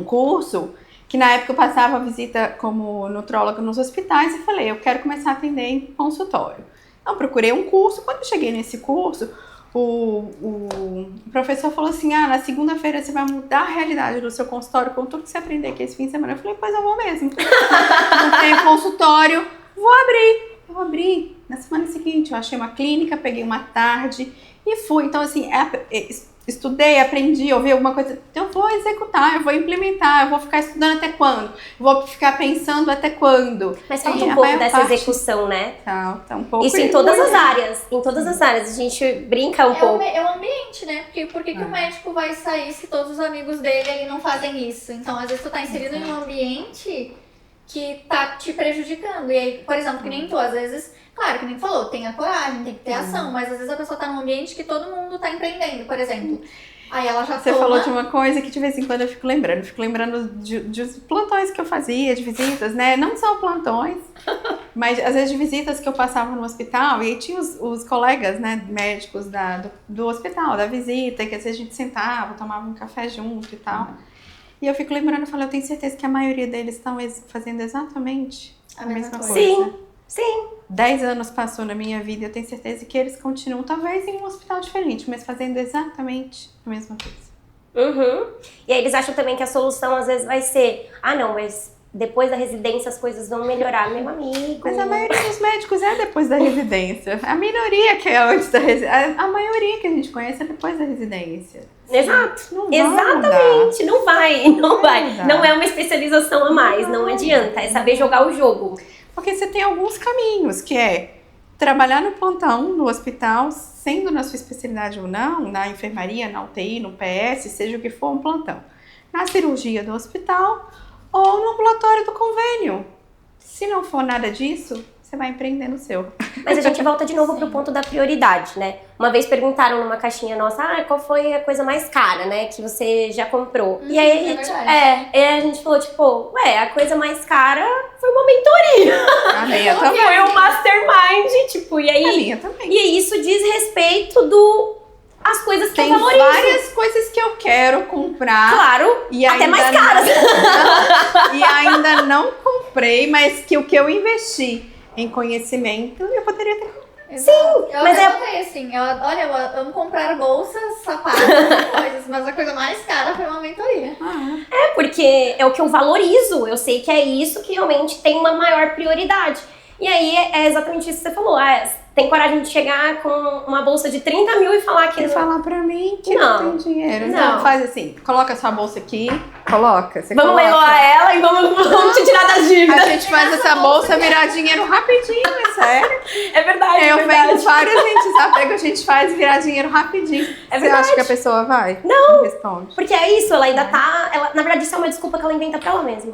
curso, que na época eu passava visita como nutróloga nos hospitais, e falei, eu quero começar a atender em consultório. Então, procurei um curso. Quando eu cheguei nesse curso, o professor falou assim, na segunda-feira você vai mudar a realidade do seu consultório com tudo que você aprender aqui esse fim de semana. Eu falei, pois eu vou mesmo. Não tenho consultório, vou abrir. Eu abri. Na semana seguinte, eu achei uma clínica, peguei uma tarde e fui. Então, assim, estudei, aprendi, ouvi alguma coisa. Eu vou executar, eu vou implementar, eu vou ficar estudando até quando? Eu vou ficar pensando até quando? Mas falta um pouco dessa execução, né? Tá um pouco. Isso em todas as áreas. Em todas as áreas. A gente brinca um pouco. É o ambiente, né? Porque por que o médico vai sair se todos os amigos dele ali não fazem isso? Então, às vezes, tu tá inserido em um ambiente que tá te prejudicando. E aí, por exemplo, que nem tu, às vezes, claro, que nem tu falou, tem a coragem, tem que ter ação, mas às vezes a pessoa tá num ambiente que todo mundo tá empreendendo, por exemplo. Aí ela já Você falou de uma coisa que de vez em quando eu fico lembrando. Eu fico lembrando de plantões que eu fazia, de visitas, né? Não só plantões, mas às vezes de visitas que eu passava no hospital. E aí tinha os colegas, né, médicos do hospital, da visita, que às vezes a gente sentava, tomava um café junto e tal. E eu fico lembrando, eu falo, eu tenho certeza que a maioria deles estão fazendo exatamente a mesma coisa. Sim. 10 anos passou na minha vida, eu tenho certeza que eles continuam, talvez em um hospital diferente, mas fazendo exatamente a mesma coisa. E aí eles acham também que a solução às vezes vai ser, não, mas depois da residência as coisas vão melhorar, meu amigo. Mas a maioria dos médicos é depois da residência. A minoria que é antes da residência. A maioria que a gente conhece é depois da residência. Exato. Exatamente. Não vai. Não é uma especialização a mais, não adianta. É saber jogar o jogo. Porque você tem alguns caminhos, que é trabalhar no plantão, no hospital, sendo na sua especialidade ou não, na enfermaria, na UTI, no PS, seja o que for, um plantão. Na cirurgia do hospital ou no ambulatório do convênio. Se não for nada disso, você vai empreender no seu. Mas a gente volta de novo pro ponto da prioridade, né? Uma vez perguntaram numa caixinha nossa, qual foi a coisa mais cara, né, que você já comprou? E aí a gente falou, tipo, a coisa mais cara foi uma mentoria. A minha também. Foi um mastermind, tipo, e aí... A minha também. E isso diz respeito as coisas que eu valorizo. Tem várias coisas que eu quero comprar. Claro, e até mais caras. E ainda não comprei, mas que o que eu investi em conhecimento, eu poderia ter comprado. Sim, mas assim, eu amo comprar bolsas, sapatos e coisas, mas a coisa mais cara foi uma mentoria. Porque é o que eu valorizo, eu sei que é isso que realmente tem uma maior prioridade. E aí é exatamente isso que você falou, tem coragem de chegar com uma bolsa de 30 mil e falar que... E falar pra mim que não tem dinheiro. Então faz assim, coloca a sua bolsa aqui, vamos leiloar ela e vamos te tirar das dívidas. A gente faz essa bolsa virar dinheiro rapidinho, é sério. É verdade, eu venho várias gente a gente faz virar dinheiro rapidinho. Você acha que a pessoa vai? Não responde. Porque é isso, ela ainda na verdade isso é uma desculpa que ela inventa pra ela mesma.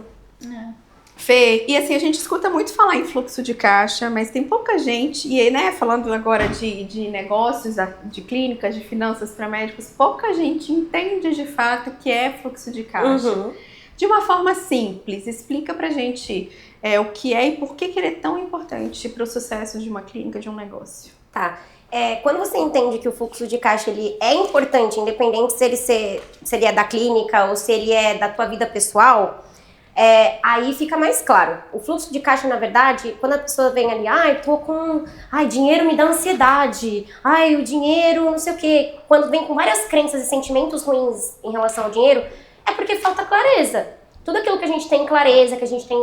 Fê, e assim, a gente escuta muito falar em fluxo de caixa, mas tem pouca gente, e né, falando agora de negócios, de clínicas, de finanças para médicos, pouca gente entende de fato o que é fluxo de caixa. De uma forma simples, explica pra gente o que é e por que ele é tão importante para o sucesso de uma clínica, de um negócio. Tá. Quando você entende que o fluxo de caixa ele é importante, independente se ele é da clínica ou se ele é da tua vida pessoal, aí fica mais claro. O fluxo de caixa, na verdade, quando a pessoa vem ali, dinheiro me dá ansiedade, o dinheiro não sei o quê. Quando vem com várias crenças e sentimentos ruins em relação ao dinheiro, é porque falta clareza. Tudo aquilo que a gente tem clareza, que a gente tem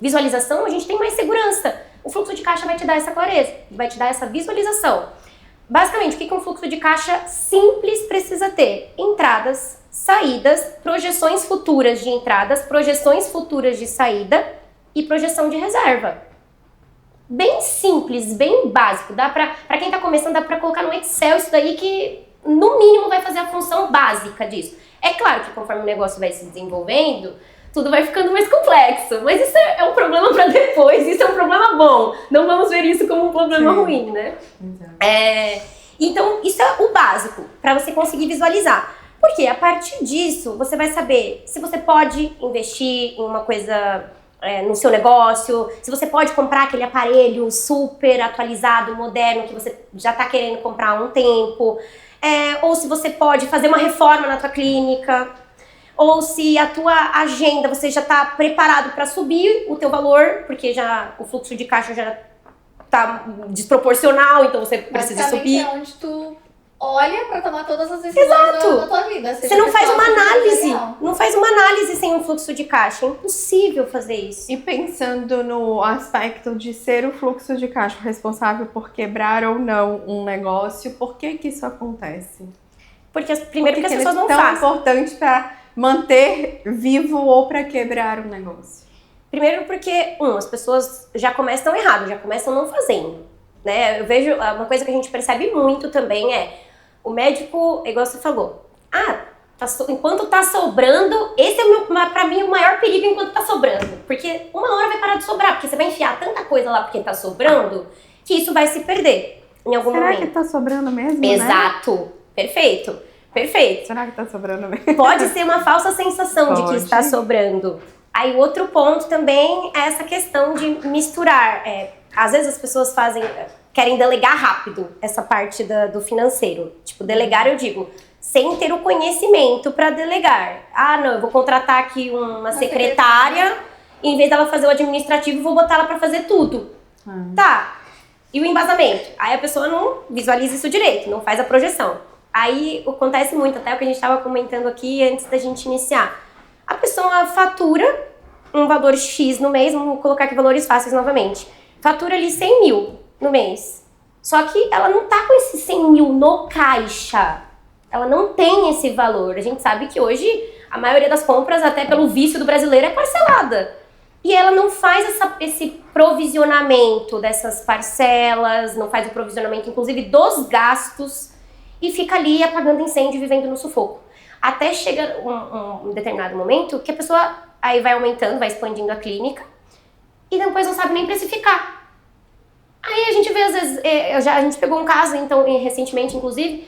visualização, a gente tem mais segurança. O fluxo de caixa vai te dar essa clareza, vai te dar essa visualização. Basicamente, o que um fluxo de caixa simples precisa ter? Entradas, saídas, projeções futuras de entradas, projeções futuras de saída e projeção de reserva. Bem simples, bem básico. Pra quem tá começando, dá pra colocar no Excel isso daí que, no mínimo, vai fazer a função básica disso. É claro que conforme o negócio vai se desenvolvendo, tudo vai ficando mais complexo. Mas isso é um problema para depois, isso é um problema bom. Não vamos ver isso como um problema ruim, né? Então, isso é o básico, para você conseguir visualizar. Porque a partir disso, você vai saber se você pode investir em uma coisa no seu negócio, se você pode comprar aquele aparelho super atualizado, moderno, que você já está querendo comprar há um tempo, ou se você pode fazer uma reforma na tua clínica, ou se a tua agenda, você já está preparado para subir o teu valor, porque já o fluxo de caixa já está desproporcional, então você precisa subir. É onde tu olha para tomar todas as decisões da tua vida. Você não faz uma análise, não faz uma análise sem um fluxo de caixa, é impossível fazer isso. E pensando no aspecto de ser o fluxo de caixa responsável por quebrar ou não um negócio, por que isso acontece? Porque primeiro que as pessoas não fazem. É tão importante para manter vivo ou para quebrar um negócio? Primeiro porque, as pessoas já começam errado, já começam não fazendo, né? Eu vejo, uma coisa que a gente percebe muito também o médico, igual você falou, enquanto tá sobrando, esse é pra mim o maior perigo enquanto tá sobrando, porque uma hora vai parar de sobrar, porque você vai enfiar tanta coisa lá porque tá sobrando, que isso vai se perder em algum momento. Será que tá sobrando mesmo, Exato, né? Perfeito. Será que tá sobrando mesmo? Pode ser uma falsa sensação de que está sobrando. Aí outro ponto também é essa questão de misturar. Às vezes as pessoas querem delegar rápido essa parte do financeiro. Tipo, delegar eu digo, sem ter o conhecimento para delegar. Eu vou contratar aqui uma secretária, e em vez dela fazer o administrativo, vou botar ela para fazer tudo. Tá. E o embasamento? Aí a pessoa não visualiza isso direito, não faz a projeção. Aí acontece muito, até o que a gente estava comentando aqui antes da gente iniciar. A pessoa fatura um valor X no mês, vamos colocar aqui valores fáceis novamente. Fatura ali 100 mil no mês. Só que ela não tá com esses 100 mil no caixa. Ela não tem esse valor. A gente sabe que hoje a maioria das compras, até pelo vício do brasileiro, é parcelada. E ela não faz esse provisionamento dessas parcelas, não faz o provisionamento, inclusive, dos gastos, e fica ali apagando incêndio, vivendo no sufoco. Até chega um determinado momento que a pessoa aí vai aumentando, vai expandindo a clínica e depois não sabe nem precificar. Aí a gente vê, às vezes, a gente pegou um caso, então, recentemente, inclusive,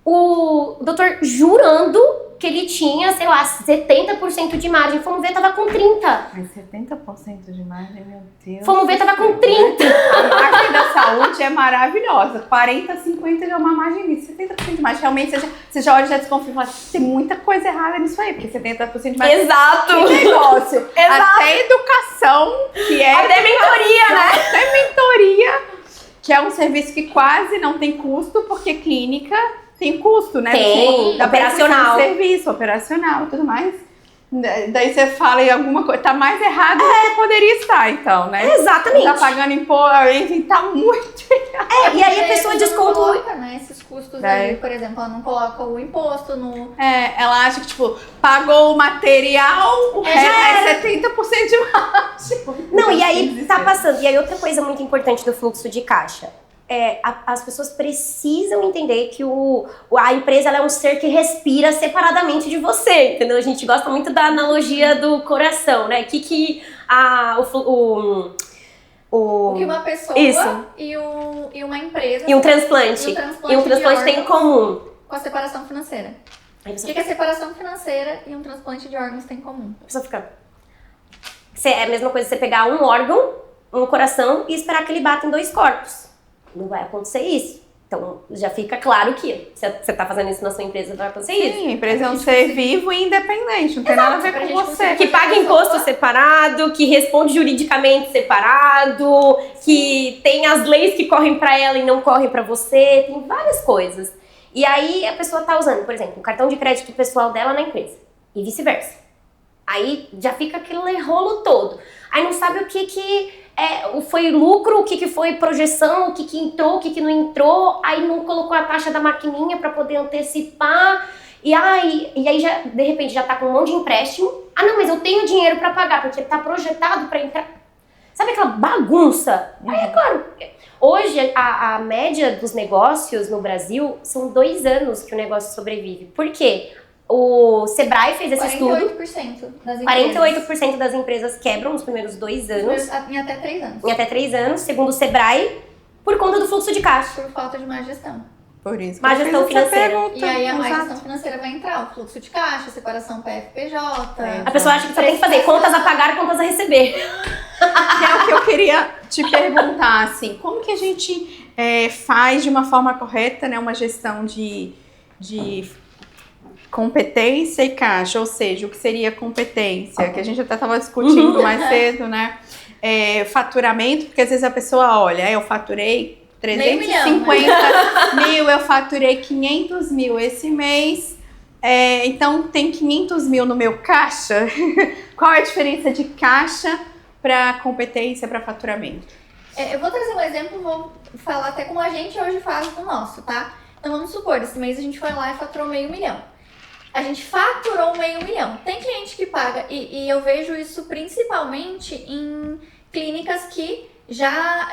o doutor jurando que ele tinha, sei lá, 70% de margem. Fomos ver, tava com 30%. Mas 70% de margem, meu Deus. Fomos ver, tava com 30%. A margem da saúde é maravilhosa. 40, 50 já é uma margem nisso. 70% de margem. Realmente, você já olha e já desconfia e fala, tem muita coisa errada nisso aí, porque 70% de margem. Exato! Que negócio. Exato. Até educação, que é... Até mentoria, né? Até mentoria, que é um serviço que quase não tem custo, porque clínica... Tem custo, né? Tem, operacional. Serviço, operacional e tudo mais. Daí você fala em alguma coisa, tá mais errado do que poderia estar, então, né? Exatamente. Tá pagando imposto, tá muito errado. E aí a pessoa desconta... coloca, né, esses custos aí, por exemplo, ela não coloca o imposto no... Ela acha que, tipo, pagou o material, o resto é 70% de margem. Não, e aí tá passando. E aí outra coisa muito importante do fluxo de caixa. As pessoas precisam entender que a empresa ela é um ser que respira separadamente de você, entendeu? A gente gosta muito da analogia do coração, né? O que uma pessoa isso. e uma empresa... E um transplante. E um transplante tem em comum. Com a separação financeira. O que a separação financeira e um transplante de órgãos tem em comum? A pessoa fica... É a mesma coisa você pegar um órgão, um coração e esperar que ele bata em 2 corpos. Não vai acontecer isso. Então, já fica claro que se você tá fazendo isso na sua empresa, vai acontecer isso. Sim, a empresa é um ser vivo e independente, não tem nada a ver com você. Que paga imposto separado, que responde juridicamente separado, que tem as leis que correm pra ela e não correm pra você, tem várias coisas. E aí a pessoa tá usando, por exemplo, o cartão de crédito pessoal dela na empresa e vice-versa. Aí já fica aquele rolo todo. Aí não sabe o que foi lucro, o que foi projeção, o que entrou, o que não entrou. Aí não colocou a taxa da maquininha para poder antecipar. E aí já, de repente, já tá com um monte de empréstimo. Ah, não, mas eu tenho dinheiro para pagar, porque tá projetado para entrar. Sabe aquela bagunça? Aí é claro. Hoje, a média dos negócios no Brasil são 2 anos que o negócio sobrevive. Por quê? O Sebrae fez esse estudo. 48% das empresas. 48% das empresas quebram nos primeiros 2 anos. Em até 3 anos. Em até 3 anos, segundo o Sebrae, por conta do fluxo de caixa. Por falta de má gestão. Por isso. Má gestão financeira. E aí a má gestão financeira vai entrar. O fluxo de caixa, separação PF-PJ. A pessoa acha que só tem que fazer contas a pagar, contas a receber. Que é o que eu queria te perguntar, assim, como que a gente faz de uma forma correta, né, uma gestão de competência e caixa, ou seja, o que seria competência, que a gente até estava discutindo mais cedo, né, faturamento, porque às vezes a pessoa olha, eu faturei 350 mil, eu faturei 500 mil esse mês, então tem 500 mil no meu caixa. Qual é a diferença de caixa para competência, para faturamento? Eu vou trazer um exemplo, vou falar até como a gente hoje faz do nosso, tá? Então vamos supor, esse mês a gente foi lá e faturou 500 mil. A gente faturou 500 mil. Tem cliente que paga, e eu vejo isso principalmente em clínicas que já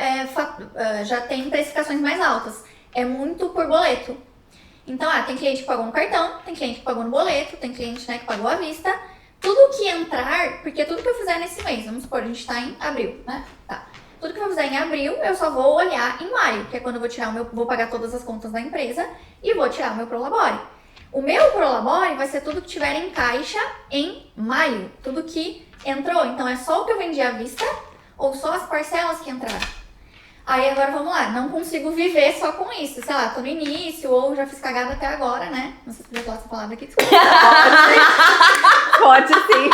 tem precificações mais altas. É muito por boleto. Então, tem cliente que pagou no cartão, tem cliente que pagou no boleto, tem cliente, né, que pagou à vista. Tudo que entrar, porque tudo que eu fizer nesse mês, vamos supor, a gente tá em abril, né? Tá. Tudo que eu fizer em abril, eu só vou olhar em maio, que é quando eu vou tirar vou pagar todas as contas da empresa e vou tirar o meu Prolabore. O meu Prolabore vai ser tudo que tiver em caixa em maio, tudo que entrou. Então é só o que eu vendi à vista ou só as parcelas que entraram. Aí agora vamos lá, não consigo viver só com isso, sei lá, tô no início ou já fiz cagada até agora, né? Não sei se podia falar essa palavra aqui, desculpa. Pode sim.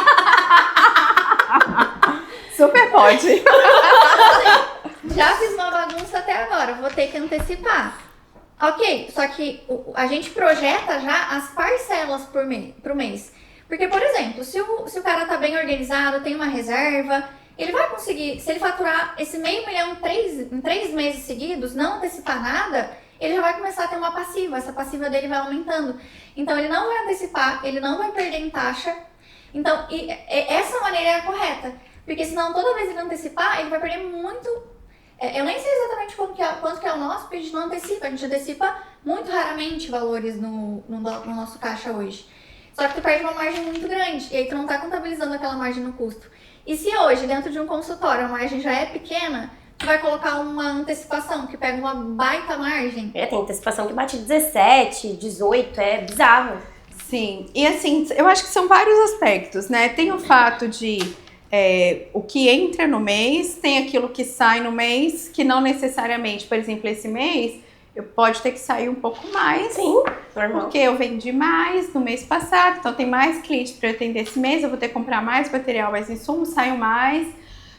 Super pode. Já fiz uma bagunça até agora, vou ter que antecipar. Ok, só que a gente projeta já as parcelas pro mês. Porque, por exemplo, se o cara tá bem organizado, tem uma reserva, ele vai conseguir, se ele faturar esse 500 mil em 3 meses seguidos, não antecipar nada, ele já vai começar a ter uma passiva, essa passiva dele vai aumentando. Então ele não vai antecipar, ele não vai perder em taxa. Então, essa maneira é a correta. Porque senão toda vez ele antecipar, ele vai perder muito. Eu nem sei exatamente quanto que é o nosso, porque a gente não antecipa. A gente antecipa muito raramente valores no nosso caixa hoje. Só que tu perde uma margem muito grande, e aí tu não tá contabilizando aquela margem no custo. E se hoje, dentro de um consultório, a margem já é pequena, tu vai colocar uma antecipação que pega uma baita margem. Tem antecipação que bate 17, 18, é bizarro. Sim, e assim, eu acho que são vários aspectos, né? Tem o fato de o que entra no mês, tem aquilo que sai no mês, que não necessariamente, por exemplo, esse mês, pode ter que sair um pouco mais. Sim, normal. Porque eu vendi mais no mês passado, então tem mais clientes para eu atender esse mês, eu vou ter que comprar mais material, mais insumos, saiu mais.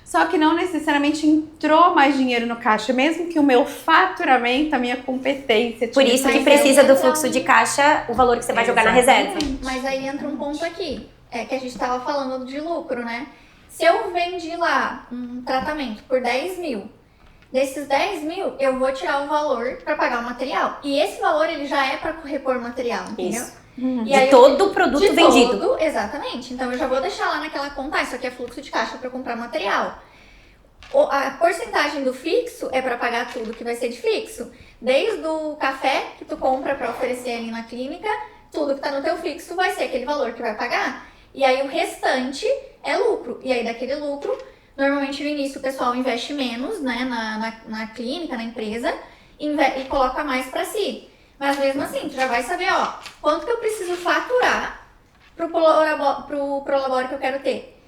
Só que não necessariamente entrou mais dinheiro no caixa, mesmo que o meu faturamento, a minha competência... Por isso que precisa do fluxo de caixa, o valor que você vai jogar na reserva. Mas aí entra um ponto aqui, que a gente estava falando de lucro, né? Se eu vendi lá um tratamento por 10 mil, desses 10 mil, eu vou tirar o valor para pagar o material. E esse valor, ele já é para repor o material, entendeu? Isso. E aí todo o produto vendido. Exatamente. Então eu já vou deixar lá naquela conta, isso aqui é fluxo de caixa para comprar material. A porcentagem do fixo é para pagar tudo que vai ser de fixo. Desde o café que tu compra para oferecer ali na clínica, tudo que tá no teu fixo vai ser aquele valor que vai pagar. E aí o restante é lucro. E aí daquele lucro, normalmente no início o pessoal investe menos, né, na clínica, na empresa, e coloca mais para si. Mas mesmo assim, tu já vai saber, quanto que eu preciso faturar pro Prolabore que eu quero ter.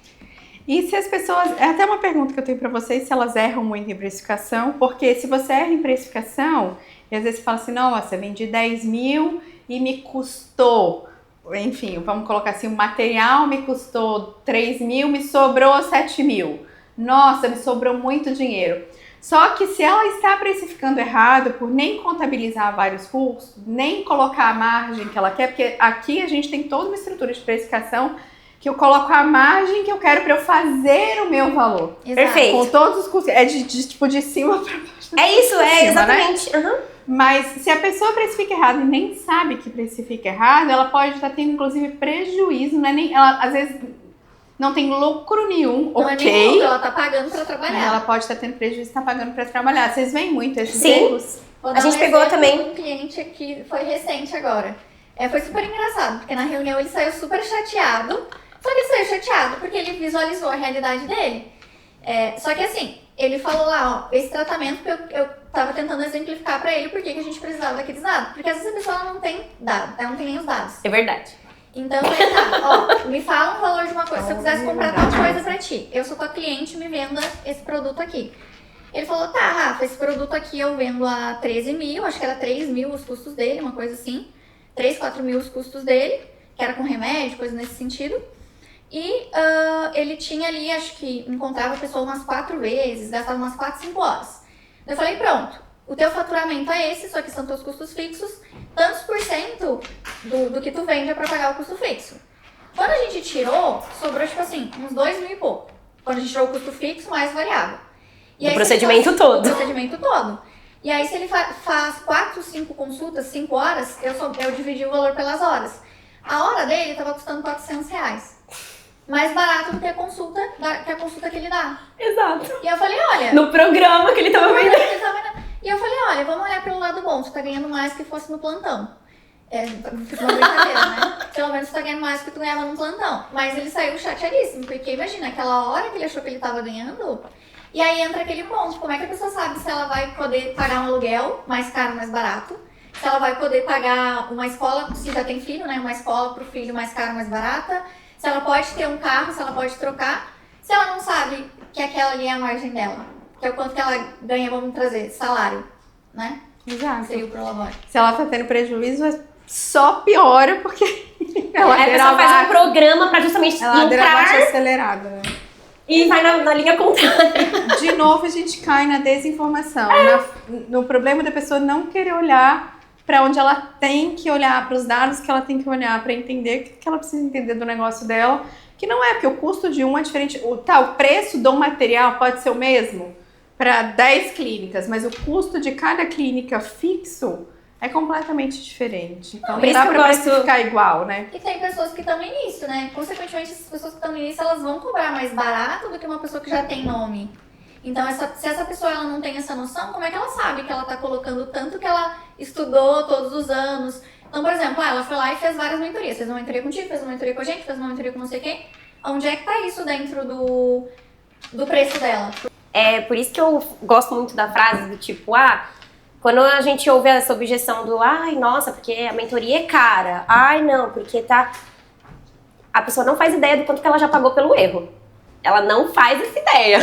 E se as pessoas... É até uma pergunta que eu tenho para vocês, se elas erram muito em precificação, porque se você erra em precificação, e às vezes você fala assim, nossa, vendi 10 mil e me custou, enfim, vamos colocar assim, o material me custou 3 mil, me sobrou 7 mil. Nossa, me sobrou muito dinheiro. Só que se ela está precificando errado por nem contabilizar vários custos, nem colocar a margem que ela quer, porque aqui a gente tem toda uma estrutura de precificação que eu coloco a margem que eu quero para eu fazer o meu valor. Exato. Perfeito. Com todos os custos. É tipo de cima para baixo. É isso, é cima, exatamente. Né? Mas se a pessoa precifica errado e nem sabe que precifica errado, ela pode estar tendo, inclusive, prejuízo. Não é nem, ela, às vezes, não tem lucro nenhum, Não ok. é nem lucro, ela tá pagando pra trabalhar. Ela pode estar tendo prejuízo e está pagando para trabalhar. Vocês veem muito esses Sim. erros? Vou A dar gente um pegou exemplo também. de um cliente que foi recente agora. Foi super engraçado, porque na reunião ele saiu super chateado. Só que ele saiu chateado porque ele visualizou a realidade dele. Só que assim, ele falou lá, ó, esse tratamento que eu tava tentando exemplificar pra ele por que a gente precisava daqueles dados. Porque às vezes a pessoa ela não tem dados, ela não tem nem os dados. É verdade. Então eu falei, tá, ó, me fala um valor de uma coisa. Se eu quisesse comprar tal coisa pra ti, eu sou tua cliente, me venda esse produto aqui. Ele falou, tá, Rafa, esse produto aqui eu vendo a 13 mil, acho que era 3 mil os custos dele, uma coisa assim. 3, 4 mil os custos dele, que era com remédio, coisa nesse sentido. E ele tinha ali, acho que encontrava a pessoa umas 4 vezes, gastava umas 4, 5 horas. Eu falei, pronto, o teu faturamento é esse, só que são teus custos fixos, tantos por cento do que tu vende é pra pagar o custo fixo. Quando a gente tirou, sobrou tipo assim, uns 2 mil e pouco. Quando a gente tirou o custo fixo mais variável. E O aí, procedimento todo. O procedimento todo. E aí, se ele faz 4, 5 consultas, 5 horas, eu dividi o valor pelas horas. A hora dele tava custando R$400. Mais barato do que a consulta que ele dá. Exato. E eu falei, olha... No programa que ele tava vendendo. E eu falei, olha, vamos olhar pelo lado bom. Você tá ganhando mais que fosse no plantão. Fica uma brincadeira, né? Pelo menos você tá ganhando mais que tu ganhava no plantão. Mas ele saiu chateadíssimo, porque imagina, aquela hora que ele achou que ele tava ganhando... E aí entra aquele ponto, como é que a pessoa sabe se ela vai poder pagar um aluguel mais caro, mais barato? Se ela vai poder pagar uma escola, se já tem filho, né? Uma escola pro filho mais caro, mais barata? Se ela pode ter um carro, se ela pode trocar? Se ela não sabe que aquela ali é a margem dela, que é o quanto que ela ganha, vamos trazer, salário, né? Exato. Seria o prolabore. Se ela tá tendo prejuízo, só piora, porque A pessoa faz um programa pra justamente ela lucrar acelerada, né? e vai na linha contrária. De novo, a gente cai na desinformação, no problema da pessoa não querer olhar para onde ela tem que olhar, para os dados que ela tem que olhar, para entender o que ela precisa entender do negócio dela, que não é, porque o custo de um é diferente. O preço do material pode ser o mesmo para 10 clínicas, mas o custo de cada clínica fixo é completamente diferente. Então não dá pra ficar igual, né? E tem pessoas que estão no início, né? Consequentemente, essas pessoas que estão no início, elas vão cobrar mais barato do que uma pessoa que já tem nome. Então, se essa pessoa ela não tem essa noção, como é que ela sabe que ela tá colocando tanto que ela estudou todos os anos? Então, por exemplo, ela foi lá e fez várias mentorias. Fez uma mentoria contigo, fez uma mentoria com a gente, fez uma mentoria com não sei quem. Onde é que tá isso dentro do preço dela? É por isso que eu gosto muito da frase do tipo, quando a gente ouve essa objeção do, ai, nossa, porque a mentoria é cara. Ai, não, porque tá... A pessoa não faz ideia do quanto que ela já pagou pelo erro. Ela não faz essa ideia,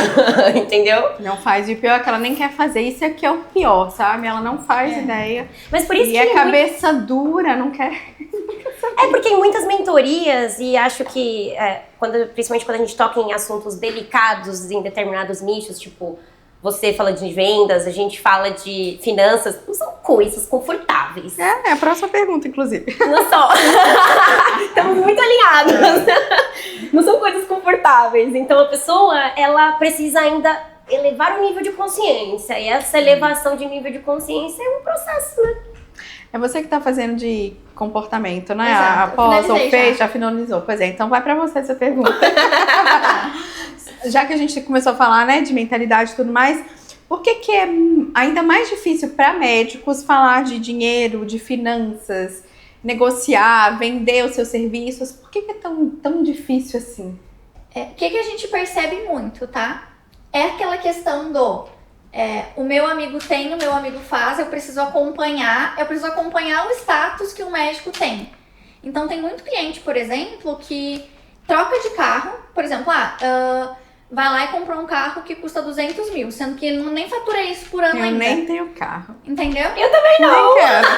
entendeu? Não faz. E o pior é que ela nem quer fazer. Isso é que é o pior, sabe? Ela não faz ideia. Mas por isso e é cabeça dura, não quer... É porque em muitas mentorias, e acho que, principalmente quando a gente toca em assuntos delicados em determinados nichos, tipo, você fala de vendas, a gente fala de finanças, não são coisas confortáveis. É a próxima pergunta, inclusive. Não são. Estamos muito alinhados. Não são coisas confortáveis. Então a pessoa, ela precisa ainda elevar o nível de consciência. E essa elevação de nível de consciência é um processo, né? É você que tá fazendo de comportamento, né? Exato. A pós ou fez, já já finalizou. Pois é, então vai pra você essa pergunta. Já que a gente começou a falar, né, de mentalidade e tudo mais, por que é ainda mais difícil para médicos falar de dinheiro, de finanças, negociar, vender os seus serviços? Por que é tão difícil assim? O que a gente percebe muito, tá? É aquela questão do o meu amigo tem, o meu amigo faz, eu preciso acompanhar o status que o médico tem. Então tem muito cliente, por exemplo, que troca de carro, por exemplo, vai lá e compra um carro que custa 200 mil, sendo que ele nem fatura isso por ano Eu ainda. nem tenho carro. Entendeu? Eu também não. Nem quero.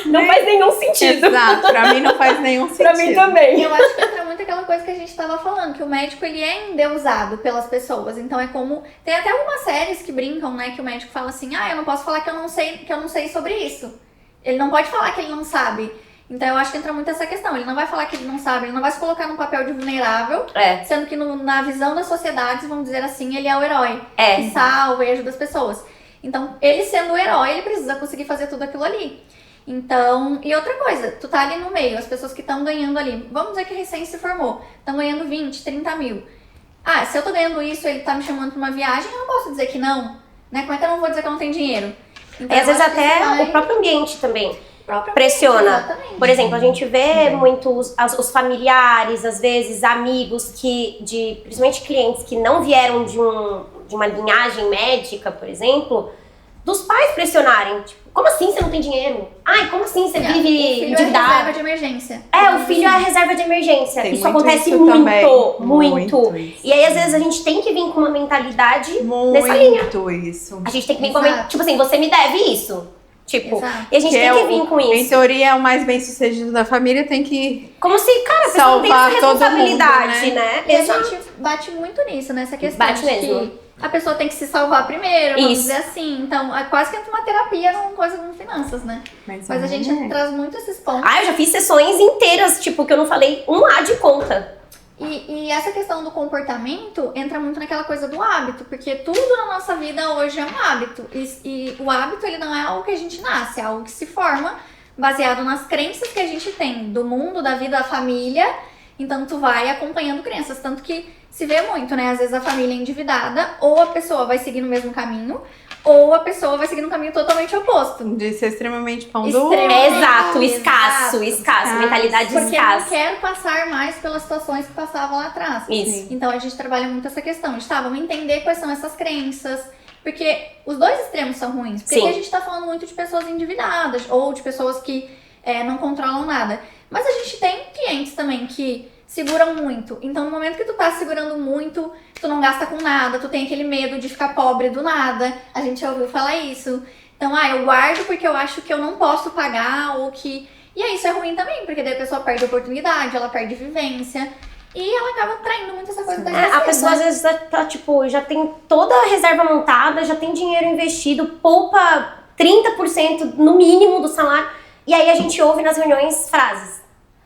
Não faz nenhum sentido. Exato, pra mim não faz nenhum sentido. Pra mim também. Eu acho que entra muito aquela coisa que a gente tava falando, que o médico, ele é endeusado pelas pessoas. Então é como... Tem até algumas séries que brincam, né? Que o médico fala assim, eu não posso falar que eu não sei sobre isso. Ele não pode falar que ele não sabe. Então eu acho que entra muito essa questão. Ele não vai falar que ele não sabe, ele não vai se colocar num papel de vulnerável, sendo que na visão das sociedades, vamos dizer assim, ele é o herói. Que salva e ajuda as pessoas. Então, ele sendo o herói, ele precisa conseguir fazer tudo aquilo ali. Então, e outra coisa, tu tá ali no meio, as pessoas que estão ganhando ali, vamos dizer que recém se formou, estão ganhando 20, 30 mil. Se eu tô ganhando isso, ele tá me chamando pra uma viagem, eu não posso dizer que não, né? Como é que eu não vou dizer que eu não tenho dinheiro? Então, às vezes até o próprio ambiente também pressiona. Exatamente. Por exemplo, a gente vê muito os familiares, às vezes amigos principalmente clientes que não vieram de uma linhagem médica, por exemplo, dos pais pressionarem, tipo, como assim você não tem dinheiro? Como assim você vive endividado? É a reserva de emergência. O filho é a reserva de emergência. Tem isso acontece muito. E aí, às vezes, a gente tem que vir com uma mentalidade nessa linha. Isso. A gente tem que vir com uma... Tipo assim, você me deve isso. Tipo, e a gente tem que vir com isso. Em teoria, o mais bem-sucedido da família tem que... Como se, cara, a pessoa não tem essa responsabilidade, mundo, né? E a gente bate muito nisso, nessa questão. Bate mesmo. Que a pessoa tem que se salvar primeiro, vamos dizer assim. Então, é quase que entra uma terapia numa coisa com finanças, né? Mas a gente traz muito esses pontos. Eu já fiz sessões inteiras, tipo, que eu não falei um A de conta. E essa questão do comportamento entra muito naquela coisa do hábito, porque tudo na nossa vida hoje é um hábito. E o hábito, ele não é algo que a gente nasce, é algo que se forma baseado nas crenças que a gente tem do mundo, da vida, da família. Então, tu vai acompanhando crenças, tanto que se vê muito, né? Às vezes a família é endividada, ou a pessoa vai seguir no mesmo caminho, ou a pessoa vai seguir no caminho totalmente oposto. De ser extremamente pão duro. Exato, escasso. Mentalidade porque escassa. eu não quero passar mais pelas situações que passavam lá atrás. Isso. Então a gente trabalha muito essa questão. Vamos entender quais são essas crenças. Porque os dois extremos são ruins. Porque aqui a gente tá falando muito de pessoas endividadas, ou de pessoas que não controlam nada. Mas a gente tem clientes também que seguram muito. Então, no momento que tu tá segurando muito, tu não gasta com nada, tu tem aquele medo de ficar pobre do nada. A gente já ouviu falar isso. Então, eu guardo porque eu acho que eu não posso pagar, ou que... E aí, isso é ruim também, porque daí a pessoa perde a oportunidade, ela perde vivência. E ela acaba traindo muito essa coisa da escassez, a pessoa, às vezes, já tem toda a reserva montada, já tem dinheiro investido, poupa 30% no mínimo do salário. E aí, a gente ouve nas reuniões frases.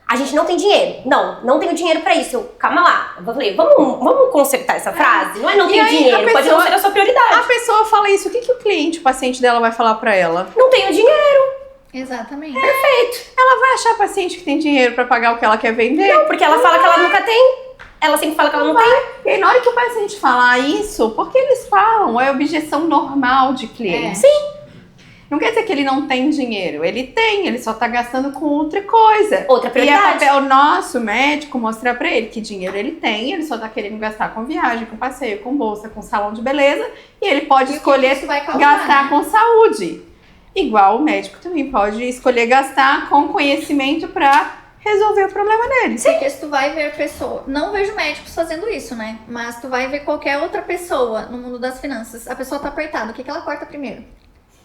A gente não tem dinheiro. Não tenho dinheiro pra isso. Calma lá. Eu falei, vamos consertar essa frase? Não tenho dinheiro, pode não ser a sua prioridade. A pessoa fala isso, o que o cliente, o paciente dela vai falar pra ela? Não tenho dinheiro. Exatamente. Perfeito. Ela vai achar paciente que tem dinheiro pra pagar o que ela quer vender? Não, porque ela fala que ela nunca tem. Ela sempre fala que ela não tem. E aí, na hora que o paciente falar isso, porque eles falam, é objeção normal de cliente. Sim. Não quer dizer que ele não tem dinheiro. Ele tem, ele só tá gastando com outra coisa. Outra prioridade. E é papel nosso, médico, mostrar pra ele que dinheiro ele tem, ele só tá querendo gastar com viagem, com passeio, com bolsa, com salão de beleza. E ele pode escolher gastar com saúde. Igual o médico também pode escolher gastar com conhecimento pra resolver o problema dele. Sim. Porque se tu vai ver não vejo médicos fazendo isso, né? Mas tu vai ver qualquer outra pessoa no mundo das finanças, a pessoa tá apertada, o que ela corta primeiro?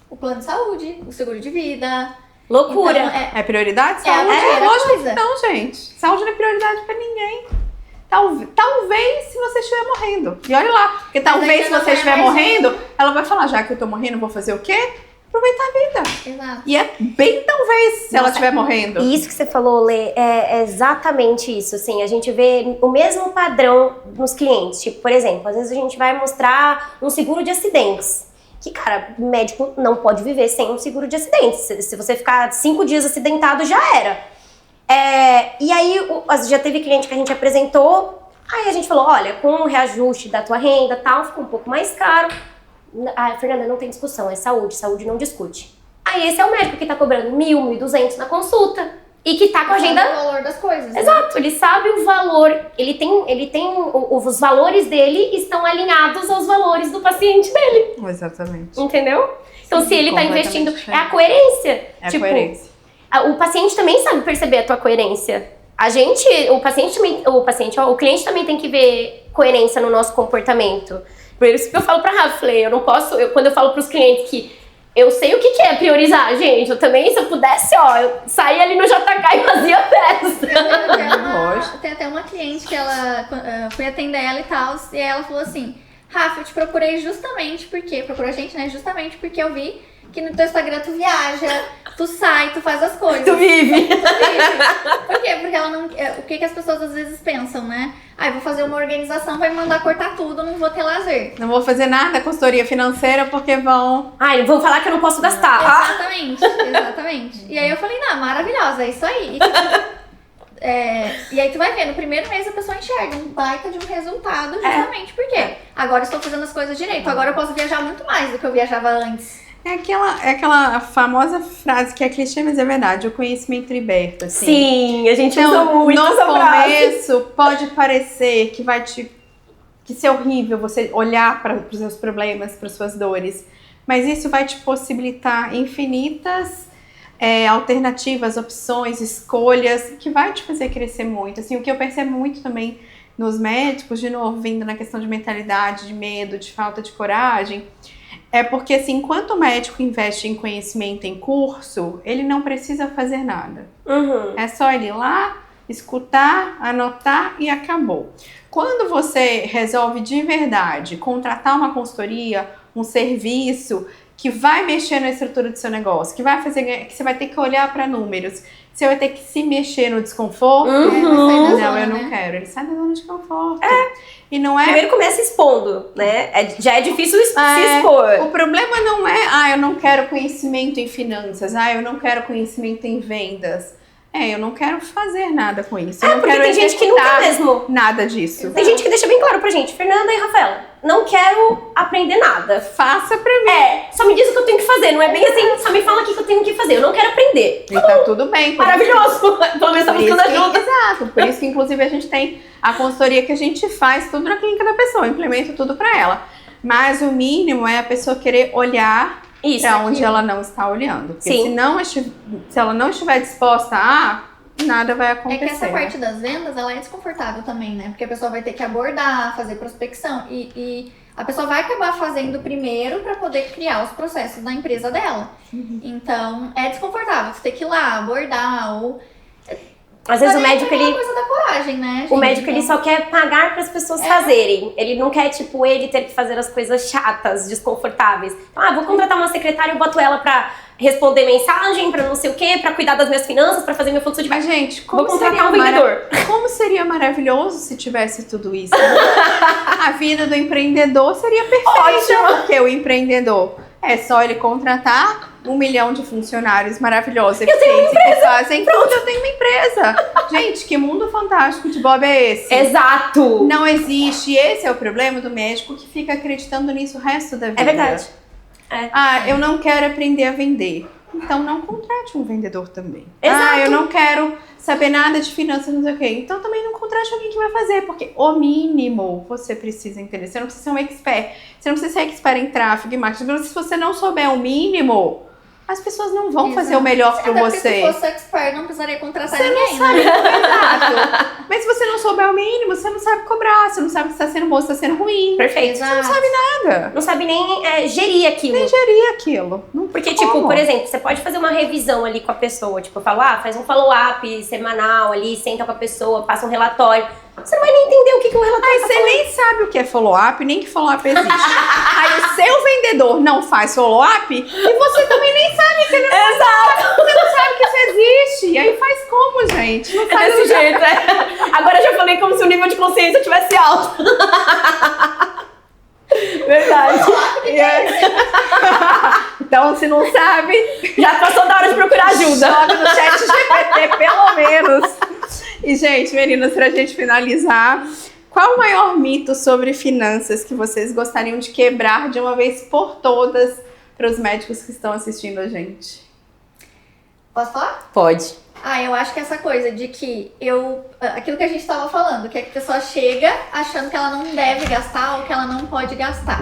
O plano de saúde, o seguro de vida. Loucura. Então, é prioridade? Saúde? Lógico que não, gente. Saúde não é prioridade pra ninguém. Talvez se você estiver morrendo. E olha lá, porque talvez se você estiver morrendo, ela vai falar, já que eu tô morrendo, vou fazer o quê? Aproveitar a vida. Exato. E é bem talvez se ela estiver morrendo. Isso que você falou, Lê, é exatamente isso. Assim, a gente vê o mesmo padrão nos clientes. Tipo, por exemplo, às vezes a gente vai mostrar um seguro de acidentes. Que, cara, médico não pode viver sem um seguro de acidentes. Se você ficar 5 dias acidentado, já era. E aí, já teve cliente que a gente apresentou, aí a gente falou, olha, com o reajuste da tua renda e tal, ficou um pouco mais caro. Fernanda, não tem discussão, é saúde não discute. Aí esse é o médico que tá cobrando 1.000, 1.200 na consulta. E que tá com a agenda... o valor das coisas. Exato, ele sabe o valor, ele tem os valores dele estão alinhados aos valores do paciente dele. Exatamente. Entendeu? Então, se ele tá investindo, é a coerência. É a coerência. O paciente também sabe perceber a tua coerência. o cliente também tem que ver coerência no nosso comportamento. Por isso que eu falo pra Rafa, eu não posso, quando eu falo pros clientes que eu sei o que é priorizar, gente, eu também, se eu pudesse, eu saía ali no JK e fazia festa. Tem até uma cliente que ela, fui atender ela e tal, e ela falou assim, Rafa, eu te procurei justamente porque, procurou a gente, né, justamente porque eu vi que no teu Instagram tu viaja, tu sai, tu faz as coisas. Tu vive. Por quê? Porque ela não... O que as pessoas às vezes pensam, né? Eu vou fazer uma organização, vai me mandar cortar tudo, não vou ter lazer. Não vou fazer nada, consultoria financeira, porque vão... vão falar que eu não posso gastar. Exatamente. E aí eu falei, não, maravilhosa, é isso aí. E aí tu vai ver, no primeiro mês a pessoa enxerga um baita de um resultado, justamente porque agora eu estou fazendo as coisas direito, agora eu posso viajar muito mais do que eu viajava antes. É aquela famosa frase que é clichê, mas é verdade, o conhecimento liberta, assim. Sim, a gente usa muito essa frase. No começo, pode parecer que ser horrível você olhar para os seus problemas, para as suas dores, mas isso vai te possibilitar infinitas alternativas, opções, escolhas, que vai te fazer crescer muito. Assim, o que eu percebo muito também nos médicos, de novo, vindo na questão de mentalidade, de medo, de falta de coragem, é porque, assim, enquanto o médico investe em conhecimento em curso, ele não precisa fazer nada. É só ele ir lá, escutar, anotar e acabou. Quando você resolve de verdade contratar uma consultoria, um serviço que vai mexer na estrutura do seu negócio, que vai fazer que você vai ter que olhar para números, você vai ter que se mexer no desconforto. Não, eu não quero. Ele sai da zona de conforto. E não é... Primeiro começa expondo, né? Já é difícil se expor. O problema não é, eu não quero conhecimento em finanças, eu não quero conhecimento em vendas. Eu não quero fazer nada com isso. Eu não porque quero tem gente que não quer mesmo nada disso. Exato. Tem gente que deixa bem claro pra gente, Fernanda e Rafaela, não quero aprender nada. Faça pra mim. Só me diz o que eu tenho que fazer. Não é bem assim, só me fala o que eu tenho que fazer. Eu não quero aprender. E tá tudo bem. Maravilhoso. Pelo menos tá buscando ajuda. Exato. Por isso que, inclusive, a gente tem a consultoria que a gente faz tudo na clínica da pessoa. Implementa tudo pra ela. Mas o mínimo é a pessoa querer olhar para onde ela não está olhando. Porque se ela não estiver disposta nada vai acontecer. É que essa parte das vendas, ela é desconfortável também, né? Porque a pessoa vai ter que abordar, fazer prospecção e a pessoa vai acabar fazendo primeiro para poder criar os processos da empresa dela. Então, é desconfortável. Você tem que ir lá, abordar ou... Às vezes o médico, ele... É uma coisa da coragem, né, gente? O médico, ele só quer pagar para as pessoas fazerem. Ele não quer, ele ter que fazer as coisas chatas, desconfortáveis. Então, vou contratar uma secretária, eu boto ela para responder mensagem, para não sei o quê, para cuidar das minhas finanças, para fazer meu fluxo de... Mas, gente, vou contratar um vendedor. Como seria maravilhoso se tivesse tudo isso? A vida do empreendedor seria perfeita. Porque o empreendedor é só ele contratar 1 milhão de funcionários maravilhosos, eficientes, que fazem tudo. Eu tenho uma empresa. Gente, que mundo fantástico de Bob é esse? Exato! Não existe. Esse é o problema do médico que fica acreditando nisso o resto da vida. É verdade. Eu não quero aprender a vender. Então não contrate um vendedor também. Exato. Eu não quero saber nada de finanças, não sei o quê. Então também não contrate alguém que vai fazer, porque o mínimo você precisa entender. Você não precisa ser um expert. Você não precisa ser expert em tráfego e marketing. Mas se você não souber o mínimo, as pessoas não vão fazer o melhor pra você. Se você expert, não precisaria contratar ninguém. Não sabe, Exato. Mas se você não souber o mínimo, você não sabe cobrar, você não sabe se está sendo bom, se está sendo ruim. Perfeito. Você não sabe nada. Não sabe nem gerir aquilo. Nem gerir aquilo. Não, porque, por exemplo, você pode fazer uma revisão ali com a pessoa. Tipo, eu falo, faz um follow-up semanal ali, senta com a pessoa, passa um relatório. Você não vai nem entender o que o relatório tá falando. Nem sabe o que é follow-up, nem que follow-up existe. Aí o seu vendedor não faz follow-up e você também nem sabe que ele não faz. Exato. Você não sabe que isso existe. E aí faz como, gente? Não faz desse jeito, Agora eu já falei como se o nível de consciência tivesse alto. Verdade. Então, se não sabe, já passou da hora de procurar ajuda. Joga no chat GPT, pelo menos. E, gente, meninas, pra gente finalizar, qual o maior mito sobre finanças que vocês gostariam de quebrar de uma vez por todas para os médicos que estão assistindo a gente? Posso falar? Pode. Eu acho que essa coisa de que aquilo que a gente estava falando, que a pessoa chega achando que ela não deve gastar ou que ela não pode gastar.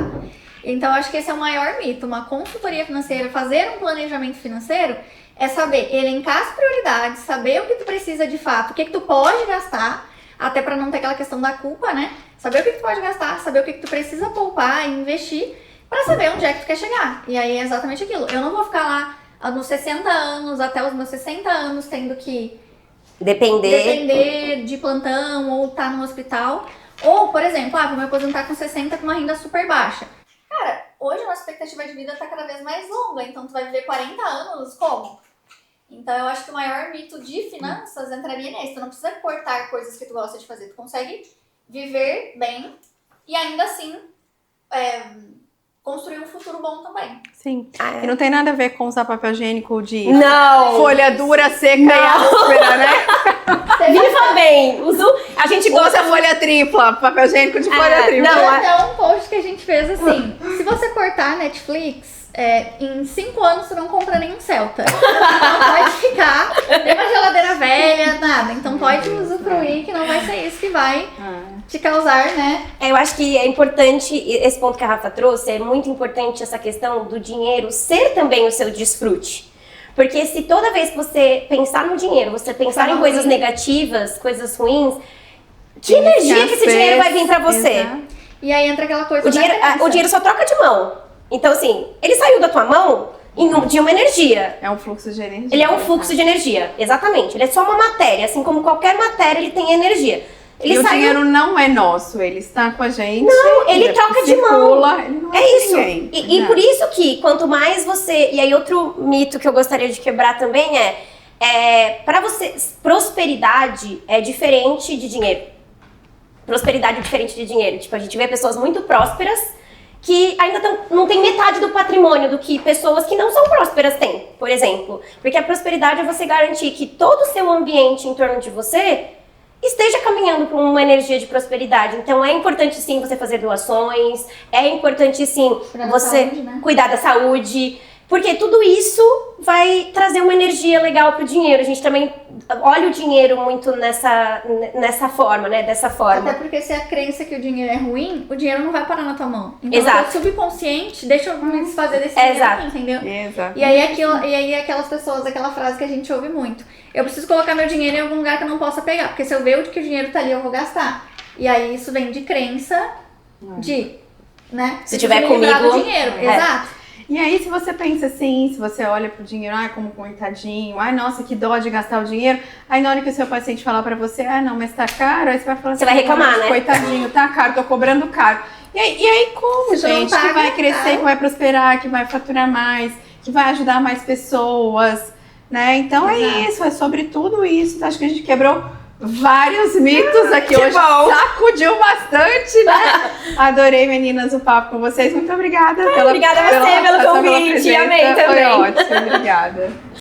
Então, eu acho que esse é o maior mito. Uma consultoria financeira, fazer um planejamento financeiro, é saber elencar as prioridades, saber o que tu precisa de fato, o que tu pode gastar, até para não ter aquela questão da culpa, né? Saber o que tu pode gastar, saber o que tu precisa poupar e investir, para saber onde é que tu quer chegar. E aí é exatamente aquilo. Eu não vou ficar lá nos 60 anos, até os meus 60 anos, tendo que depender de plantão ou estar no hospital. Ou, por exemplo, vou me aposentar com 60 com uma renda super baixa. Cara, hoje a nossa expectativa de vida tá cada vez mais longa, então tu vai viver 40 anos como? Então eu acho que o maior mito de finanças entraria nesse. Tu não precisa cortar coisas que tu gosta de fazer, tu consegue viver bem e ainda assim construir um futuro bom também. Sim. E não tem nada a ver com usar papel higiênico de folha dura, seca e áspera, né? Viva bem! A gente gosta de folha tripla, papel higiênico de folha tripla. Não, até um post que a gente fez assim, se você cortar a Netflix, em 5 anos tu não compra nenhum Celta. Não pode ficar, nem uma geladeira velha, nada. Então pode usufruir, que não vai ser isso que vai te causar, né? Eu acho que é importante, esse ponto que a Rafa trouxe, é muito importante essa questão do dinheiro ser também o seu desfrute. Porque se toda vez que você pensar no dinheiro, você pensar em coisas negativas, coisas ruins, que energia que esse dinheiro vai vir pra você? Exato. E aí entra aquela coisa O dinheiro só troca de mão. Então, assim, ele saiu da tua mão de uma energia. É um fluxo de energia. Ele é um fluxo de energia, exatamente. Ele é só uma matéria, assim como qualquer matéria, ele tem energia. O dinheiro não é nosso, ele está com a gente. Não, ele troca de mão. Ele não é isso. Ninguém. E por isso que quanto mais você... E aí outro mito que eu gostaria de quebrar também para você... Prosperidade é diferente de dinheiro. Prosperidade é diferente de dinheiro. Tipo, a gente vê pessoas muito prósperas que ainda não tem metade do patrimônio do que pessoas que não são prósperas têm, por exemplo. Porque a prosperidade é você garantir que todo o seu ambiente em torno de você esteja caminhando para uma energia de prosperidade. Então é importante sim você fazer doações, é importante sim você cuidar da saúde, porque tudo isso vai trazer uma energia legal pro dinheiro. A gente também olha o dinheiro muito nessa forma, né? Dessa forma. Até porque se a crença que o dinheiro é ruim, o dinheiro não vai parar na tua mão. Então, Exato. o subconsciente deixa eu me desfazer desse dinheiro aqui, entendeu? Exato. E aí aquelas pessoas, aquela frase que a gente ouve muito. Eu preciso colocar meu dinheiro em algum lugar que eu não possa pegar, porque se eu ver que o dinheiro tá ali, eu vou gastar. E aí isso vem de crença né? Se tiver comigo... do dinheiro, exato. E aí, se você pensa assim, se você olha pro dinheiro, como coitadinho, nossa, que dó de gastar o dinheiro, aí na hora que o seu paciente falar pra você, não, mas tá caro, aí você vai falar assim, você vai reclamar, né? Coitadinho, tá caro, tô cobrando caro. E aí como, gente, que vai crescer, que vai prosperar, que vai faturar mais, que vai ajudar mais pessoas, né? Então é isso, é sobre tudo isso. Acho que a gente quebrou vários mitos aqui hoje. Sacudiu bastante, né? Adorei, meninas, o papo com vocês. Muito obrigada. Obrigada a você pelo convite. Amei também. Foi ótimo, obrigada.